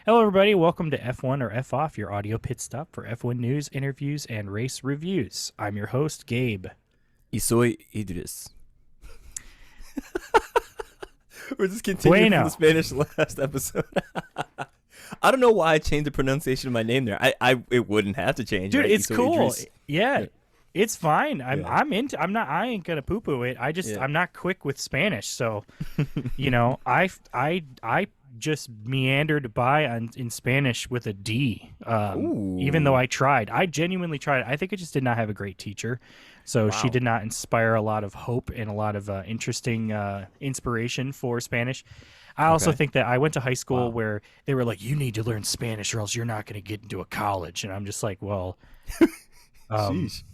Hello, everybody. Welcome to F1 or F Off, your audio pit stop for F1 news, interviews, and race reviews. I'm your host, Gabe. Y soy Idris. We're just continuing from Bueno. the Spanish last episode. I don't know why I changed the pronunciation of my name there. It wouldn't have to change, Dude, right? it's Y soy cool. Idris. Yeah, it's fine. Yeah. I ain't gonna poo poo it. Yeah. I'm not quick with Spanish. So, I just meandered by in Spanish with a D. Even though Ooh. I tried. I genuinely tried. I think I just did not have a great teacher. So she Wow. did not inspire a lot of hope and a lot of interesting inspiration for Spanish. I also Okay. think that I went to high school Wow. where they were like, you need to learn Spanish or else you're not going to get into a college. And I'm just like, well, um, Sheesh.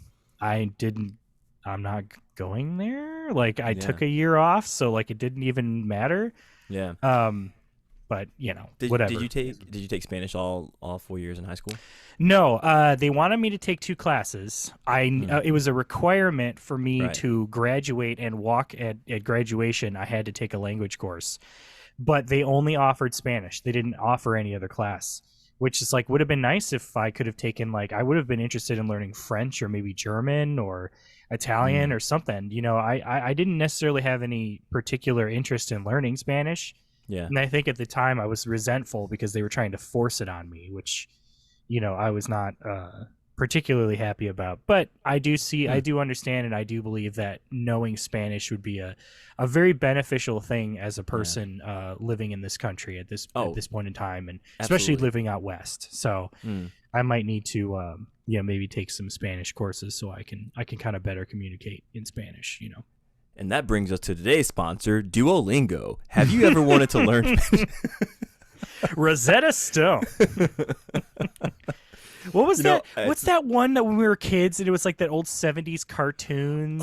I didn't, I'm not going there. Like I Yeah. took a year off. So like it didn't even matter. Yeah. But Did whatever. you take Spanish all 4 years in high school? No, they wanted me to take two classes. It was a requirement for me Right. to graduate and walk at graduation. I had to take a language course, but they only offered Spanish. They didn't offer any other class, which is like would have been nice if I could have taken like I would have been interested in learning French or maybe German or Italian Mm. or something. I didn't necessarily have any particular interest in learning Spanish, Yeah. and I think at the time I was resentful because they were trying to force it on me, which I was not particularly happy about. But I do understand, and I do believe that knowing Spanish would be a very beneficial thing as a person living in this country at this point in time, and especially Absolutely. living out west. So Mm. I might need to maybe take some Spanish courses so I can kind of better communicate in Spanish. And that brings us to today's sponsor, Duolingo. Have you ever wanted to learn Spanish? Rosetta Stone. What was that? know, What's that one that when we were kids and it was like that old 70s cartoons?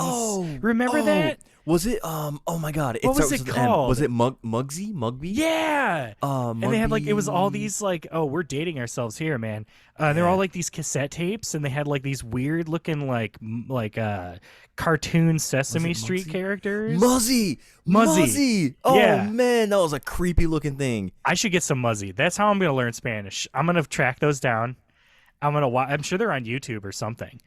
Remember that? Was it oh my god, What was starts it with an M. called? Was it Mugsy? Mugby? Yeah. And they had like it was all Mugby. these like we're dating ourselves here, man. They're all like these cassette tapes and they had like these weird looking like cartoon Sesame Street Muggsy? characters. Muzzy. Muzzy. Oh Yeah. man, that was a creepy looking thing. I should get some Muzzy. That's how I'm going to learn Spanish. I'm going to track those down. I'm sure they're on YouTube or something.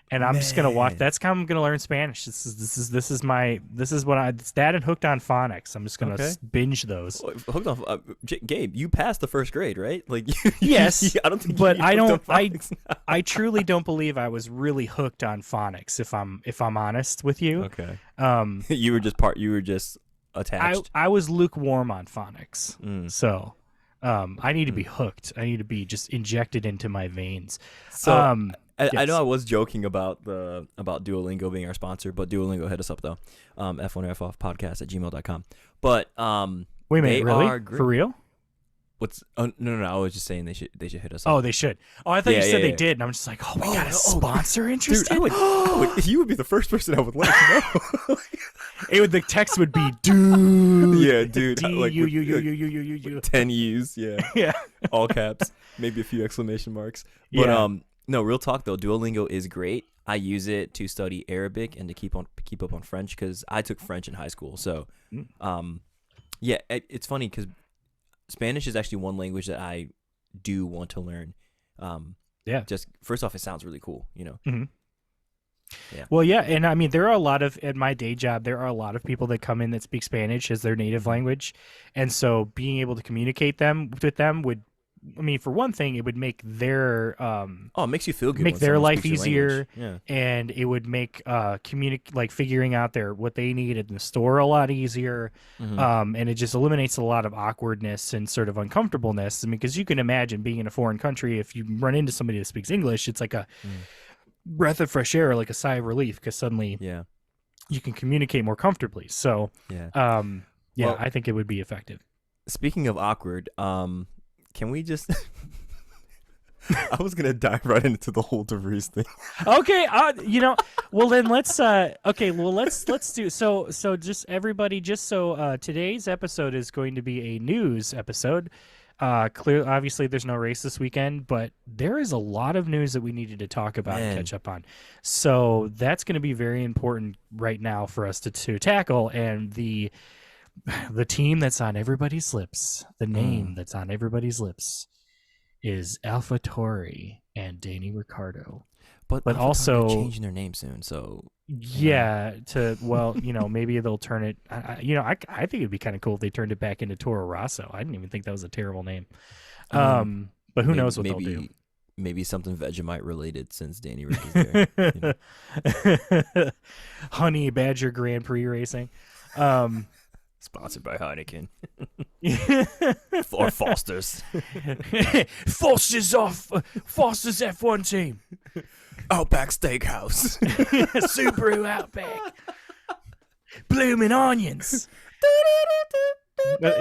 And I'm just gonna watch. Man. That's how I'm gonna learn Spanish. This is what it's that and Hooked on Phonics. I'm just gonna Okay. binge those. Hold on, Gabe, you passed the first grade, right? Like Yes, I don't think but you I hooked don't. on I phonics. I truly don't believe I was really hooked on phonics. If I'm honest with you, Okay. um, You were just attached. I was lukewarm on phonics. Mm. So, I need to be hooked. I need to be just injected into my veins. So I Yes. know I was joking about Duolingo being our sponsor, but Duolingo hit us up though. F1F podcast at gmail.com. But Wait a minute, they really? are great. For real? What's no, I was just saying they should hit us Oh, up. they should. Oh, I thought you Yeah, said yeah, they yeah. did, and I'm just like, oh, we got a no, sponsor Dude, interested. you would be the first person I would let know. The text would be, dude. Yeah, dude. D Like U with- U U like U U U U U. 10 U's, yeah. Yeah. All caps, maybe a few exclamation marks. But Yeah. no, real talk though, Duolingo is great. I use it to study Arabic and to keep up on French because I took French in high school. So, yeah, it's funny because Spanish is actually one language that I do want to learn. Yeah. Just first off, it sounds really cool, Mhm. Yeah. Well, yeah, and I mean, there are a lot of at my day job. There are a lot of people that come in that speak Spanish as their native language, and so being able to communicate with them would, I mean, for one thing, it would make their Oh, it makes you feel good. make when their someone life speaks your easier, language. and it would make like figuring out what they need in the store a lot easier. Yeah. And it just eliminates a lot of awkwardness and sort of uncomfortableness. I mean, because you can imagine being in a foreign country, if you run into somebody that speaks English, it's like a breath of fresh air, like a sigh of relief, because suddenly Yeah. you can communicate more comfortably. So, Yeah. yeah, Well- I think it would be effective. Speaking of awkward, can we just? I was gonna dive right into the whole Vries thing. Okay, well then let's let's do so just everybody just so today's episode is going to be a news episode. Obviously there's no race this weekend, but there is a lot of news that we needed to talk about and Man. catch up on. So that's going to be very important right now for us to tackle. And The team that's on everybody's lips, the name Mm. that's on everybody's lips, is AlphaTauri and Danny Ricciardo. But But AlphaTauri are also, changing their name soon, so you know. yeah, maybe they'll turn it. I think it'd be kind of cool if they turned it back into Toro Rosso. I didn't even think that was a terrible name. I mean, But who maybe knows what they'll do? maybe something Vegemite related since Danny Rick is there. You know, Honey Badger Grand Prix Racing. Um, sponsored by Heineken or Foster's. Foster's F1 team. Outback Steakhouse. Subaru Outback. Blooming onions.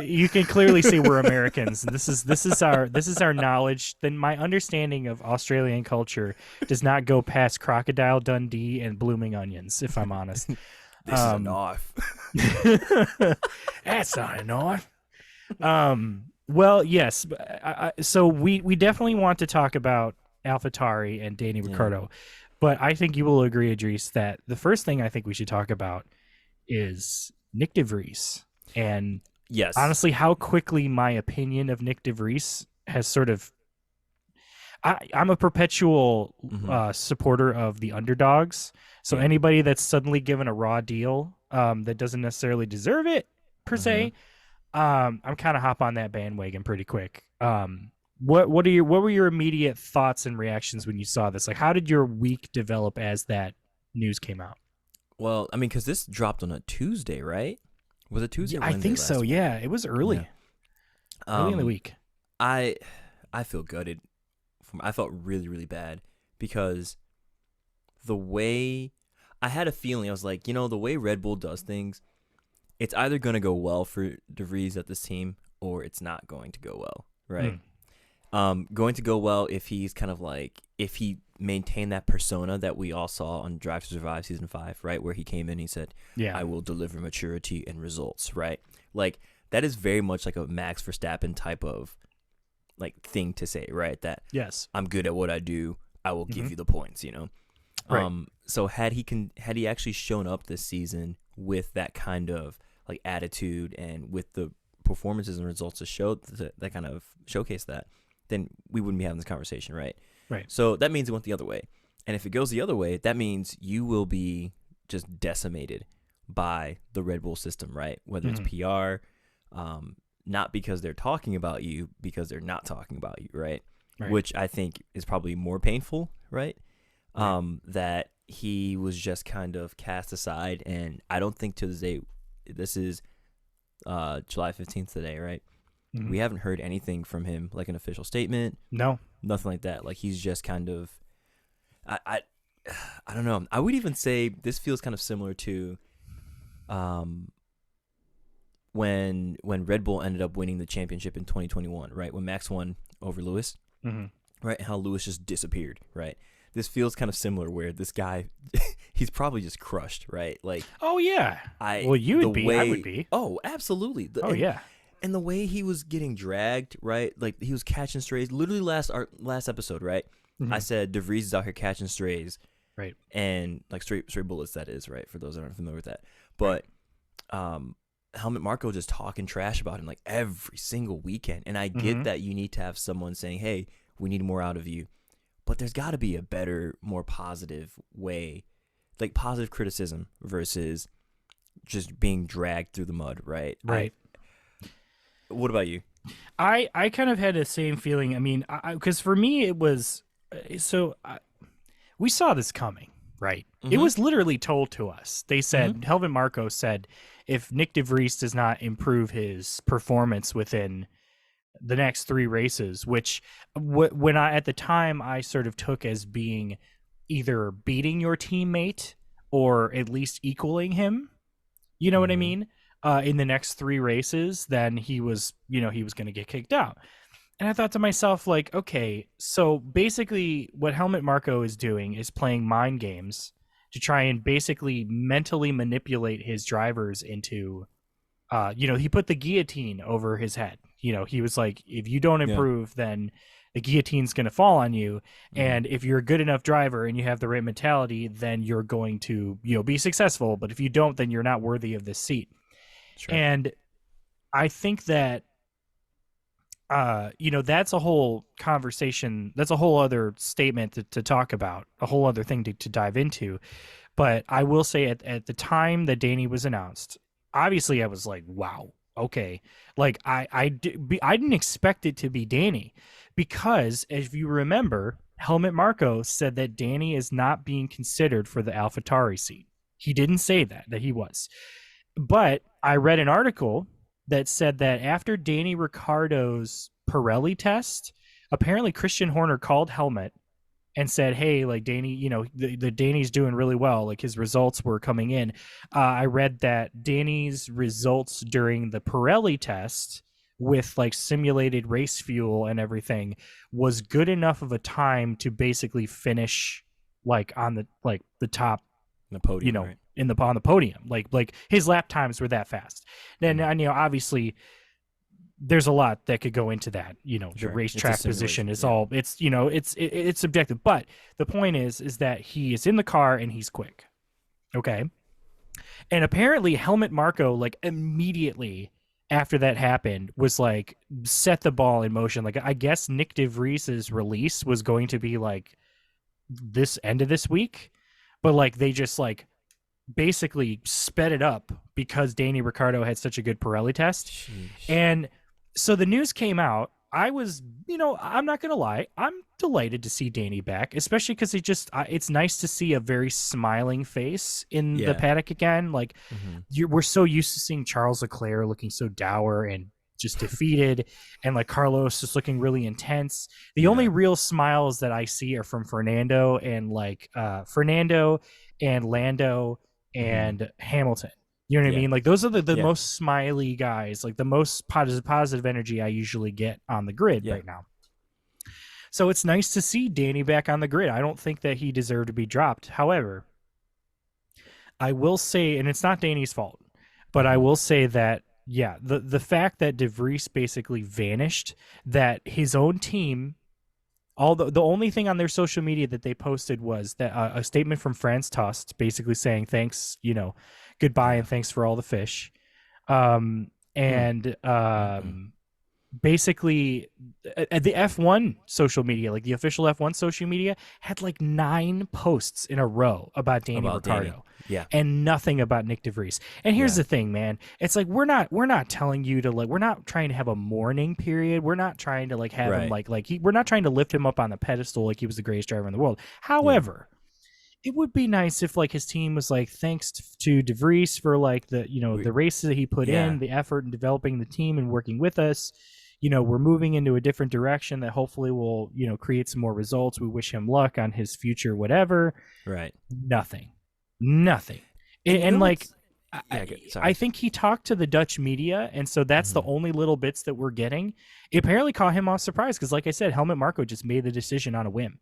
You can clearly see we're Americans. This is our knowledge. Then my understanding of Australian culture does not go past Crocodile Dundee and blooming onions, if I'm honest. This is a knife. That's not a knife. Well, yes. So we definitely want to talk about AlphaTauri and Danny Ricciardo, but I think you will agree, Idris, that the first thing I think we should talk about is Nick de Vries. And Yes. honestly, how quickly my opinion of Nick de Vries has sort of. I'm a perpetual supporter of the underdogs. So anybody that's suddenly given a raw deal that doesn't necessarily deserve it per se, I'm kind of hop on that bandwagon pretty quick. What were your immediate thoughts and reactions when you saw this? Like, how did your week develop as that news came out? Well, I mean, because this dropped on a Tuesday, right? Was it Tuesday? Or I Wednesday think so. week? Yeah, it was early, early in the week. I feel gutted. I felt really, really bad because the way I had a feeling, I was like, the way Red Bull does things, it's either going to go well for De Vries at this team or it's not going to go well, right? Going to go well if he's kind of like, if he maintained that persona that we all saw on Drive to Survive season 5, right? Where he came in, he said, I will deliver maturity and results, right? Like, that is very much like a Max Verstappen type of like thing to say, right? That yes, I'm good at what I do. I will give you the points, Right. So had he actually shown up this season with that kind of like attitude and with the performances and results to show that kind of showcase that, then we wouldn't be having this conversation, right? Right. So that means it went the other way. And if it goes the other way, that means you will be just decimated by the Red Bull system, right? Whether it's PR, not because they're talking about you, because they're not talking about you, right? Which I think is probably more painful, right? That he was just kind of cast aside, and I don't think to this day, this is July 15th today, right? We haven't heard anything from him, like an official statement. No. Nothing like that. Like, he's just kind of, I don't know. I would even say this feels kind of similar to when Red Bull ended up winning the championship in 2021, right? When Max won over Lewis, right? And how Lewis just disappeared, right? This feels kind of similar where this guy, he's probably just crushed, right? Like, oh yeah, well, you would be, I would be. Oh, absolutely. And the way he was getting dragged, right? Like, he was catching strays. Literally last episode, right? I said De Vries is out here catching strays, right? And like straight bullets, that is, right? For those that aren't familiar with that, but Helmut Marko just talking trash about him like every single weekend. And I get that you need to have someone saying, "Hey, we need more out of you," but there's got to be a better, more positive way, like positive criticism versus just being dragged through the mud, right? Right. What about you? I kind of had the same feeling. I mean, because for me it was we saw this coming, right? It was literally told to us. They said Helmut Marko said if Nick de Vries does not improve his performance within the next 3 races, which when I at the time I sort of took as being either beating your teammate or at least equaling him. You know what I mean? In the next 3 races, then he was going to get kicked out. And I thought to myself, like, okay, so basically what Helmut Marko is doing is playing mind games to try and basically mentally manipulate his drivers into, he put the guillotine over his head. He was like, if you don't improve, then the guillotine's going to fall on you. And if you're a good enough driver and you have the right mentality, then you're going to, be successful. But if you don't, then you're not worthy of this seat. Sure. And I think that that's a whole conversation. That's a whole other statement to talk about, a whole other thing to dive into. But I will say at the time that Danny was announced, obviously I was like, wow, okay. Like I didn't expect it to be Danny because if you remember, Helmut Marko said that Danny is not being considered for the AlphaTauri seat. He didn't say that he was. But I read an article that said that after Danny Ricciardo's Pirelli test, apparently Christian Horner called Helmut and said, "Hey, like Danny, the Danny's doing really well. Like his results were coming in." I read that Danny's results during the Pirelli test with like simulated race fuel and everything was good enough of a time to basically finish like on the top, The podium, right? in the on the podium. Like his lap times were that fast. Then and obviously there's a lot that could go into that. The Sure. racetrack position is Yeah. all it's subjective. But the point is that he is in the car and he's quick. Okay. And apparently Helmut Marko, like immediately after that happened, was like set the ball in motion. Like I guess Nick de Vries's release was going to be like this end of this week, but like they just like basically sped it up because Danny Ricciardo had such a good Pirelli test. Sheesh. And so the news came out. I was, I'm not going to lie. I'm delighted to see Danny back, especially because it's nice to see a very smiling face in the paddock again. Like we're so used to seeing Charles Leclerc looking so dour and just defeated, and like Carlos just looking really intense. The only real smiles that I see are from Fernando and Lando and Hamilton. You know what I mean? Like those are the most smiley guys, like the most positive energy I usually get on the grid right now. So it's nice to see Danny back on the grid. I don't think that he deserved to be dropped. However, I will say, and it's not Danny's fault, but I will say that, the fact that De Vries basically vanished, that his own team, the only thing on their social media that they posted was that a statement from Franz Tost basically saying thanks, goodbye and thanks for all the fish. Basically the F1 social media, like the official F1 social media, had like 9 posts in a row about Danny Ricciardo. And nothing about Nick de Vries. And here's the thing, man. It's like we're not telling you to, like, we're not trying to have a mourning period. We're not trying to like have him we're not trying to lift him up on the pedestal like he was the greatest driver in the world. However, it would be nice if like his team was like, thanks to De Vries for like the races that he put in, the effort in developing the team and working with us. We're moving into a different direction that hopefully will, create some more results. We wish him luck on his future, whatever. Right. Nothing. And like, I think he talked to the Dutch media, and so that's the only little bits that we're getting. It apparently caught him off surprise because, like I said, Helmut Marko just made the decision on a whim.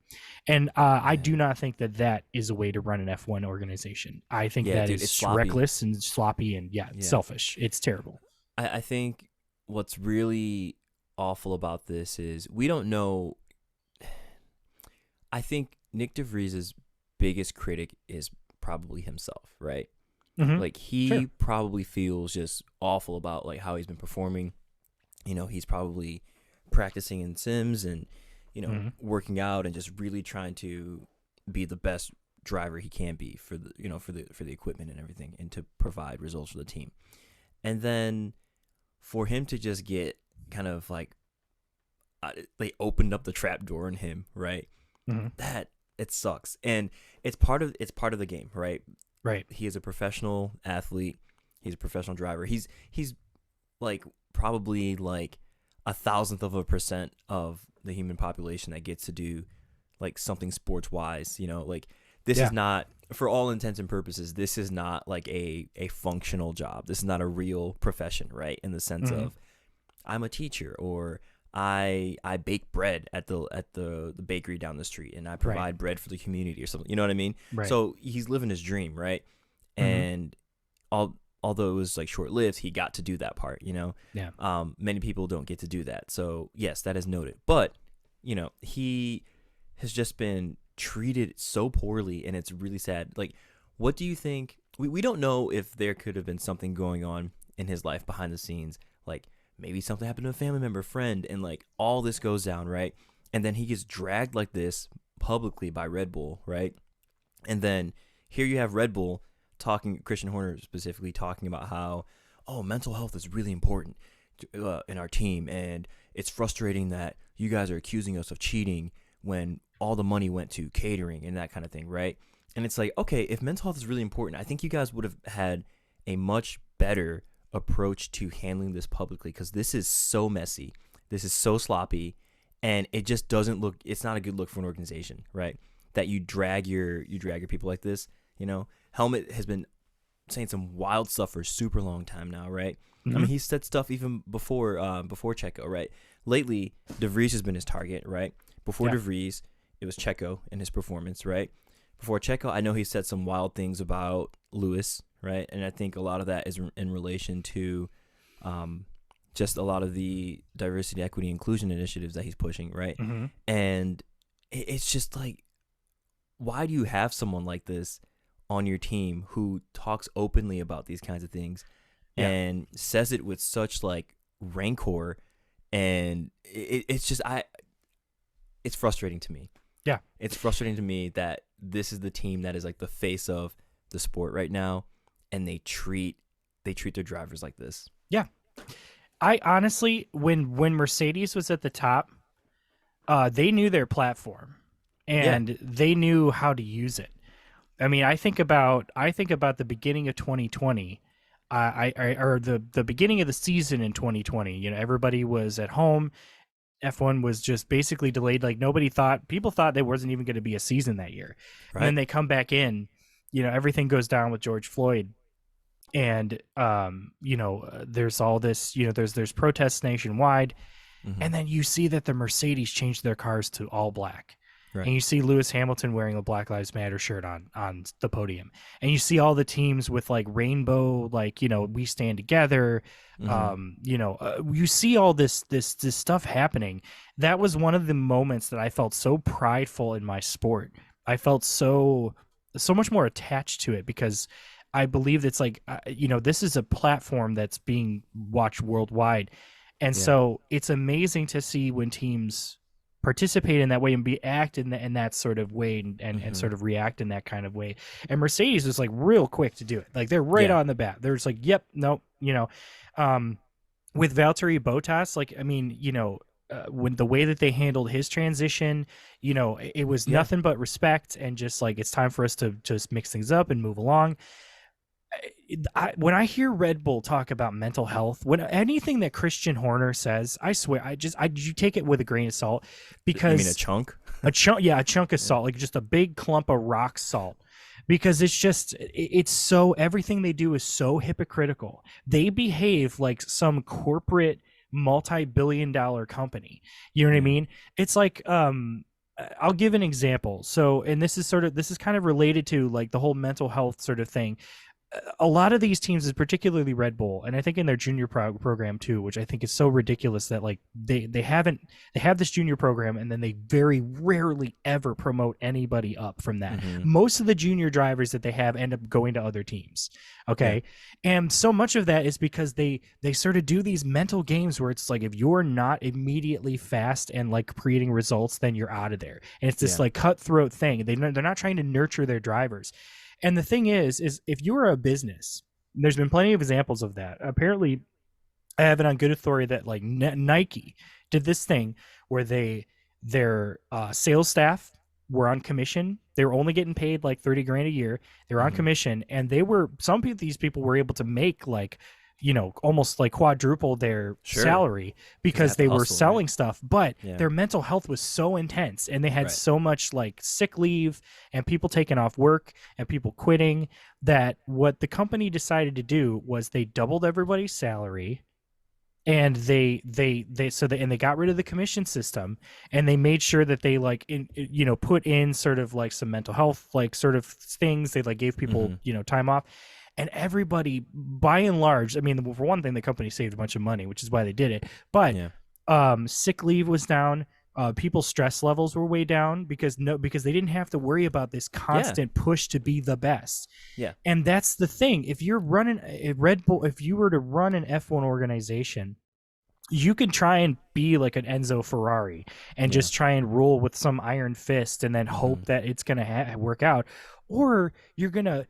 And I do not think that is a way to run an F1 organization. I think that is reckless and sloppy and selfish. It's terrible. I think what's really awful about this is we don't know. I think Nick de Vries's biggest critic is probably himself, right? Like he probably feels just awful about like how he's been performing. He's probably practicing in sims and working out and just really trying to be the best driver he can be for the equipment and everything, and to provide results for the team. And then for him to just get kind of like they opened up the trap door in him, right? That it sucks, and it's part of the game, right? Right. He is a professional athlete. He's a professional driver. He's like probably like 1,000% of the human population that gets to do like something sports wise. Like this is not, for all intents and purposes, this is not like a functional job. This is not a real profession, right? In the sense of I'm a teacher, or I bake bread at the bakery down the street, and I provide bread for the community or something. You know what I mean? Right. So he's living his dream, right? And although it was like short lived, he got to do that part. Many people don't get to do that. So yes, that is noted. But he has just been treated so poorly, and it's really sad. Like, what do you think? We don't know if there could have been something going on in his life behind the scenes, like maybe something happened to a family member, friend, and like all this goes down, right? And then he gets dragged like this publicly by Red Bull, right? And then here you have Red Bull talking, Christian Horner specifically talking about how, oh, mental health is really important in our team, and it's frustrating that you guys are accusing us of cheating when all the money went to catering and that kind of thing, right? And it's like, okay, if mental health is really important, I think you guys would have had a much better approach to handling this publicly, because this is so messy, this is so sloppy, and it just doesn't look. It's not a good look for an organization, right? That you drag your people like this. You know, Helmet has been saying some wild stuff for a super long time now, right? Mm-hmm. I mean, he said stuff even before Checo, right? Lately, De Vries has been his target, right? Before De Vries, it was Checo and his performance, right? Before Checo, I know he said some wild things about Lewis, right? And I think a lot of that is in relation to just a lot of the diversity, equity, inclusion initiatives that he's pushing, right? Mm-hmm. And it's just like, why do you have someone like this on your team who talks openly about these kinds of things and says it with such like rancor? And it's just, it's frustrating to me. Yeah. It's frustrating to me that this is the team that is like the face of the sport right now, and they treat their drivers like this. Yeah. I honestly, when Mercedes was at the top, they knew their platform and they knew how to use it. I mean, I think about the beginning of 2020, or the beginning of the season in 2020. You know, everybody was at home. F1 was just basically delayed. Like people thought there wasn't even going to be a season that year. Right. And then they come back in. You know, everything goes down with George Floyd. And there's all this, there's protests nationwide, and then you see that the Mercedes changed their cars to all black, and you see Lewis Hamilton wearing a Black Lives Matter shirt on the podium, and you see all the teams with like rainbow, like we stand together. You see all this stuff happening. That was one of the moments that I felt so prideful in my sport. I felt so much more attached to it, because I believe it's like, this is a platform that's being watched worldwide. And so it's amazing to see when teams participate in that way and act in that sort of way and sort of react in that kind of way. And Mercedes was like real quick to do it. Like they're right on the bat. They're just like, yep, nope, with Valtteri Bottas, like, I mean, when the way that they handled his transition, it was nothing but respect and just like, it's time for us to just mix things up and move along. When I hear Red Bull talk about mental health, when anything that Christian Horner says, I swear, you take it with a grain of salt, because you mean a chunk, a chunk of salt, like just a big clump of rock salt, because it's so, everything they do is so hypocritical. They behave like some corporate multi-billion-dollar company. You know what I mean? It's like, I'll give an example. So, and this is kind of related to like the whole mental health sort of thing. A lot of these teams, particularly Red Bull, and I think in their junior program too, which I think is so ridiculous that like they have this junior program, and then they very rarely ever promote anybody up from that. Most of the junior drivers that they have end up going to other teams. Okay. And so much of that is because they sort of do these mental games where it's like, if you're not immediately fast and like creating results, then you're out of there. And it's this like cutthroat thing. They're not trying to nurture their drivers. And the thing is if you are a business, there's been plenty of examples of that. Apparently, I have it on good authority that like Nike did this thing where their sales staff were on commission. They were only getting paid like $30,000 a year. They were on commission, and some of these people were able to make like, almost like quadruple their salary because they were selling stuff, but their mental health was so intense, and they had so much like sick leave and people taking off work and people quitting, that what the company decided to do was they doubled everybody's salary, and they got rid of the commission system, and they made sure that they like put in sort of like some mental health like sort of things. They like gave people time off. And everybody, by and large, I mean, for one thing, the company saved a bunch of money, which is why they did it. But sick leave was down, people's stress levels were way down because they didn't have to worry about this Yeah. constant push to be the best. Yeah. And that's the thing. If you're running a Red Bull, if you were to run an F1 organization, you can try and be like an Enzo Ferrari and Yeah. just try and rule with some iron fist and then hope that it's going to work out. Or you're going to,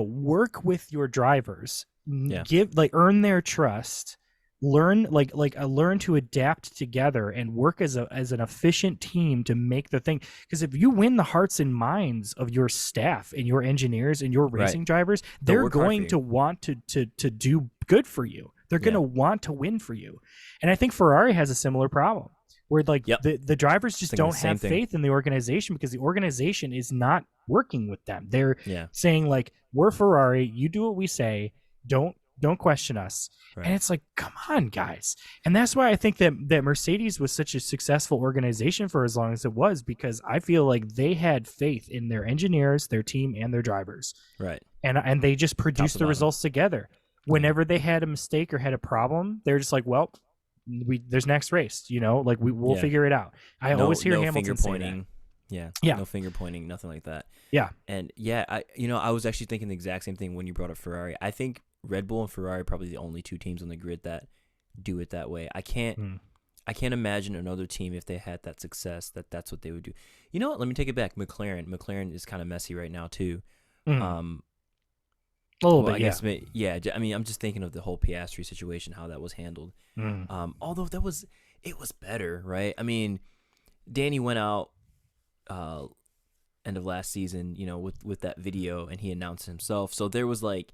work with your drivers, earn their trust, learn learn to adapt together and work as an efficient team to make the thing. Because if you win the hearts and minds of your staff and your engineers and your racing drivers, they're going to want to do good for you. They're going to want to win for you. And I think Ferrari has a similar problem where the drivers just don't have faith in the organization because the organization is not working with them. They're saying like, we're Ferrari, you do what we say, don't question us. Right. And it's like, come on, guys. And that's why I think that Mercedes was such a successful organization for as long as it was, because I feel like they had faith in their engineers, their team, and their drivers. Right. And they just produced the results together. Whenever they had a mistake or had a problem, they're just like, well, there's next race, we'll figure it out. I always hear Hamilton say that. Yeah. No finger pointing, nothing like that. Yeah. And I was actually thinking the exact same thing when you brought up Ferrari. I think Red Bull and Ferrari are probably the only two teams on the grid that do it that way. I can't imagine another team, if they had that success, that's what they would do. You know what? Let me take it back. McLaren is kind of messy right now too. A little bit, I guess, I mean, I'm just thinking of the whole Piastri situation, how that was handled. Although it was better, right? I mean, Danny went out end of last season, with that video, and he announced himself. So there was like,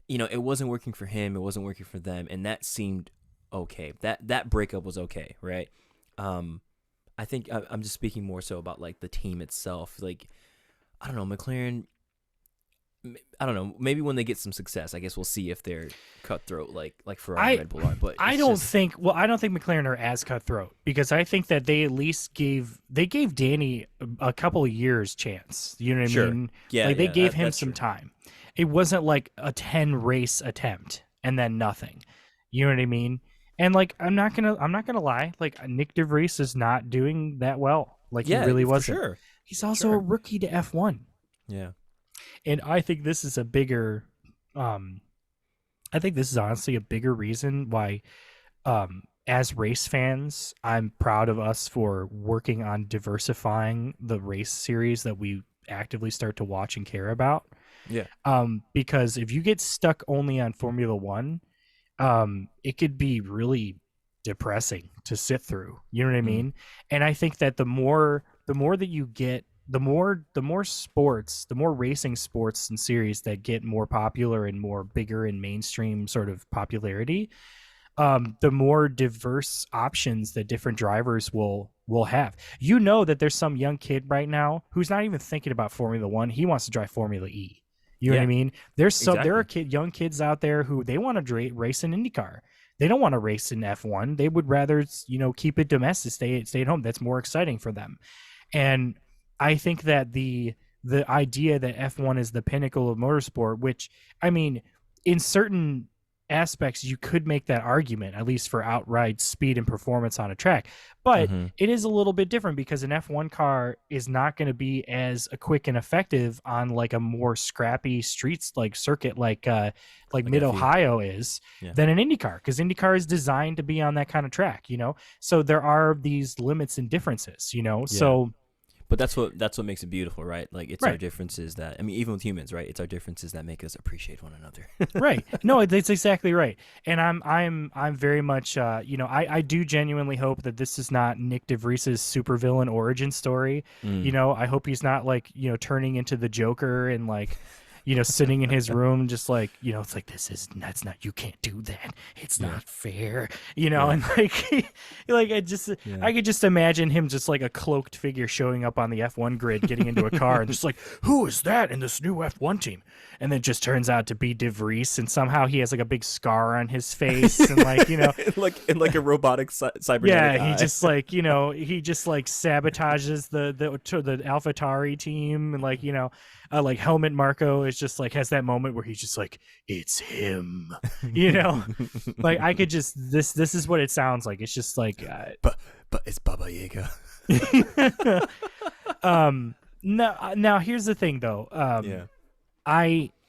it wasn't working for him, it wasn't working for them, and that seemed okay. That breakup was okay, right? I think I'm just speaking more so about like the team itself. Like, I don't know, McLaren. I don't know. Maybe when they get some success, I guess we'll see if they're cutthroat like Ferrari and Red Bull are. But I don't think McLaren are as cutthroat, because I think that they at least gave Danny a couple of years chance. You know what I mean? Yeah. Like they gave him some time. It wasn't like a 10 race attempt and then nothing. You know what I mean? And like I'm not gonna lie. Like Nick De Vries is not doing that well. Like he really wasn't. Sure. He's also a rookie to F1. Yeah. And I think this is a bigger, I think this is honestly a bigger reason why, as race fans, I'm proud of us for working on diversifying the race series that we actively start to watch and care about. Yeah. Because if you get stuck only on Formula One, it could be really depressing to sit through. You know what I mean? And I think that the more that you get, the more sports, the more racing sports and series that get more popular and more bigger and mainstream sort of popularity, the more diverse options that different drivers will have. That there's some young kid right now who's not even thinking about Formula One. He wants to drive Formula E. You know what I mean? There are young kids out there who they want to race in IndyCar. They don't want to race in F1. They would rather, keep it domestic, stay at home. That's more exciting for them. And I think that the idea that F1 is the pinnacle of motorsport, which, I mean, in certain aspects, you could make that argument, at least for outright speed and performance on a track. But it is a little bit different because an F1 car is not going to be as quick and effective on like a more scrappy streets like circuit like Mid-Ohio is than an IndyCar, because IndyCar is designed to be on that kind of track, So there are these limits and differences, so... But that's what makes it beautiful, right? Like it's our differences that, I mean, even with humans, right? It's our differences that make us appreciate one another. Right. No, it's exactly right. And I'm very much, I do genuinely hope that this is not Nick De Vries's supervillain origin story. I hope he's not like, turning into the Joker and like, sitting in his room, just like, it's like, that's not, you can't do that. It's not fair, and like, I could just imagine him just like a cloaked figure showing up on the F1 grid, getting into a car and just like, who is that in this new F1 team? And then it just turns out to be De Vries, and somehow he has like a big scar on his face and like, in like a robotic cybernetic eye. He just like, he just like sabotages the AlphaTauri team, and like, like Helmut Marko is just like has that moment where he's just like, it's him, like I could just this is what it sounds like. It's just like but it's Baba Yaga. Now here's the thing though. Yeah.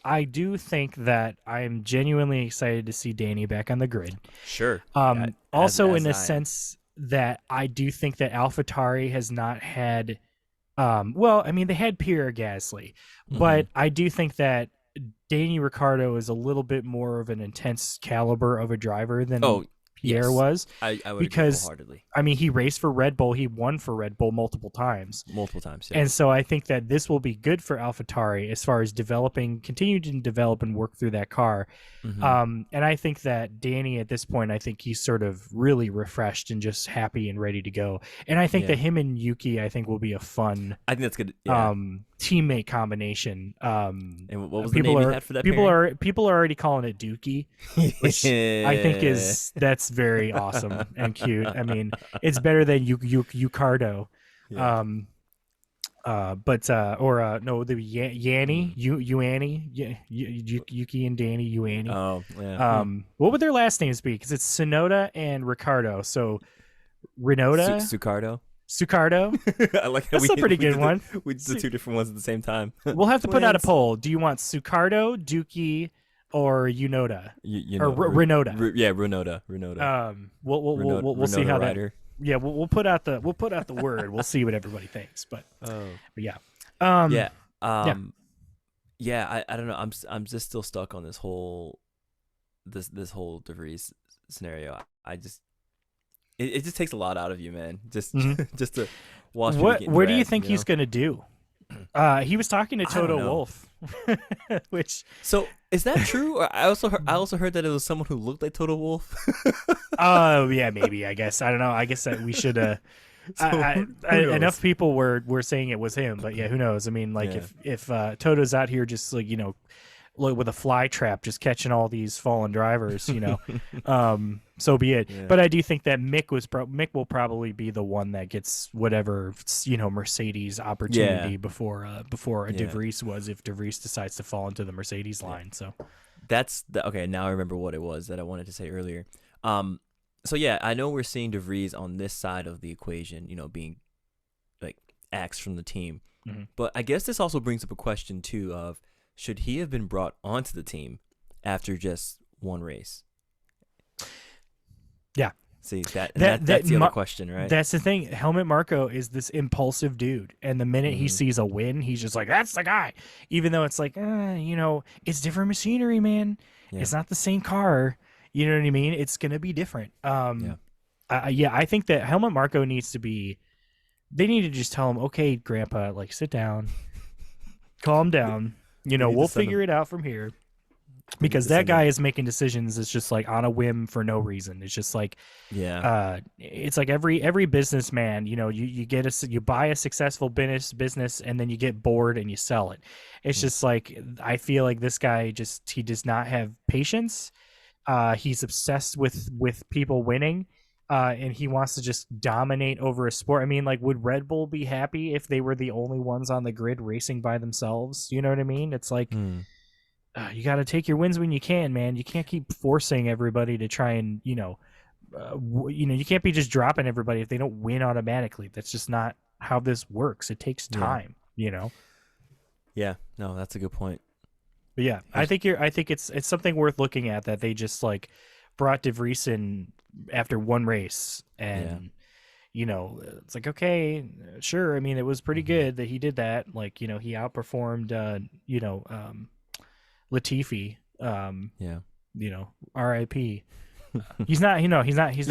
I do think that I'm genuinely excited to see Danny back on the grid. Sure. Also in As the I am. sense that I do think that AlphaTauri has not had well, I mean they had Pierre Gasly, Mm-hmm. but I do think that Danny Ricciardo is a little bit more of an intense caliber of a driver than Oh, Pierre yes. was I would agree because wholeheartedly. I mean he raced for Red Bull, he won for Red Bull multiple times. Multiple times, And yes. so I think that this will be good for AlphaTauri as far as continue to develop and work through that car. Mm-hmm. And I think that Danny at this point, I think he's sort of really refreshed and just happy and ready to go. And I think that Yeah. him and Yuki, I think will be a fun I think that's good. Yeah. teammate combination. And what was the name you had for that pairing? People are already calling it Dookie, which I think Yeah. is that's very awesome and cute. I mean, it's better than Yucardo. Yeah. Um, but or no, the Yanni, Mm. Yuani, Yuki and Danny Yuani. Oh, yeah. Hmm. What would their last names be? Because it's Sonoda and Ricardo. So Renoda, Sucardo. Sucardo. I like how That's a pretty we good did one. we did the two different ones at the same time. We'll have to put out a Twins. poll. Do you want Sucardo, Dookie, or Unoda You or know, Renoda? yeah, Runoda. We'll see Runoda how that. Rider. Yeah, we'll put out the word. We'll see what everybody thinks. Oh. But yeah. Yeah. Yeah. Yeah, I don't know. I'm just still stuck on this whole DeVries scenario. I just it just takes a lot out of you, man. Just Mhm. just to watch people getting Where do you dragged, think he's gonna do? He was talking to I don't Toto know. Wolff, which So is that true? Or I also heard that it was someone who looked like Total Wolf. oh yeah, maybe I guess I don't know. I guess that we should So who enough knows? people were saying it was him, but yeah, who knows? I mean, like Yeah. if Toto's out here just like with a fly trap, just catching all these fallen drivers, so be it. Yeah. But I do think that Mick will probably be the one that gets whatever Mercedes opportunity Yeah. before Yeah. DeVries was if DeVries decides to fall into the Mercedes line. So Okay. Now I remember what it was that I wanted to say earlier. So yeah, I know we're seeing DeVries on this side of the equation, being like axed from the team. Mhm. But I guess this also brings up a question too of should he have been brought onto the team after just one race? yeah. See that's the other question, right? That's the thing. Helmut Marko is this impulsive dude, and the minute he Mhm. sees a win, he's just like, "That's the guy." Even though it's like, it's different machinery, man. Yeah. It's not the same car. You know what I mean? It's gonna be different. Yeah. I think that Helmut Marko needs to be. They need to just tell him, "Okay, Grandpa, like sit down, calm down. They need to We'll send figure him- it out from here." they need Because to that send him- guy is making decisions. It's just like on a whim for no reason. It's just like Yeah. it's like every businessman, you buy a successful business and then you get bored and you sell it. It's just like I feel like this guy he does not have patience. He's obsessed with people winning, and he wants to just dominate over a sport. I mean, like, would Red Bull be happy if they were the only ones on the grid racing by themselves? You know what I mean? It's like Hmm. you got to take your wins when you can, man. You can't keep forcing everybody to try and you can't be just dropping everybody if they don't win automatically. That's just not how this works. It takes Yeah. time, Yeah. No, that's a good point. But yeah, I think it's something worth looking at that they just like brought De Vries in after one race and. It's like, okay, sure. I mean, it was pretty good that he did that. Like, he outperformed, Latifi. Yeah. R.I.P. He's not. He's not. Yeah. His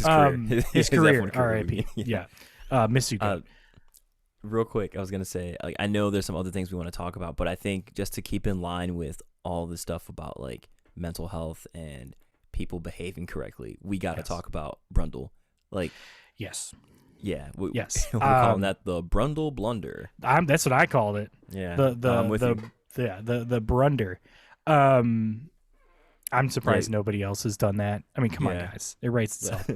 career. His career. F1 career, we R.I.P. mean. Yeah. Miss you, dude. Real quick, I was gonna say, like, I know there's some other things we want to talk about, but I think just to keep in line with all the stuff about like mental health and people behaving correctly, we got to Yes. talk about Brundle. Like, Yes. yeah, Yes. we're calling that the Brundle Blunder. That's what I called it. Yeah, I'm with you. The Brunder. I'm surprised Yeah. nobody else has done that. I mean, come on, Yeah. guys. It writes itself.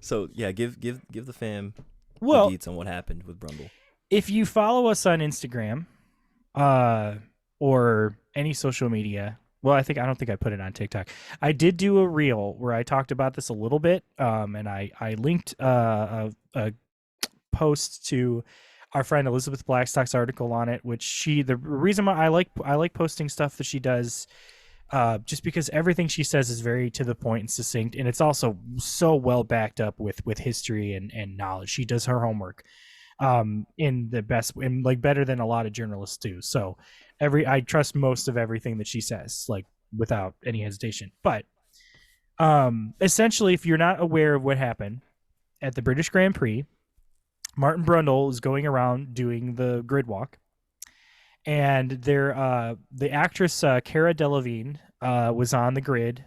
So yeah, give the fam the Well, deets on what happened with Brundle. if you follow us on Instagram, or any social media, well, I don't think I put it on TikTok. I did do a reel where I talked about this a little bit, and I linked a post to our friend Elizabeth Blackstock's article on it, which the reason why I like posting stuff that she does, just because everything she says is very to the point and succinct, and it's also so well backed up with history and knowledge. She does her homework in the best, and like better than a lot of journalists do. So I trust most of everything that she says, like without any hesitation. But essentially, if you're not aware of what happened at the British Grand Prix, Martin Brundle is going around doing the grid walk, and the actress Cara Delevingne was on the grid.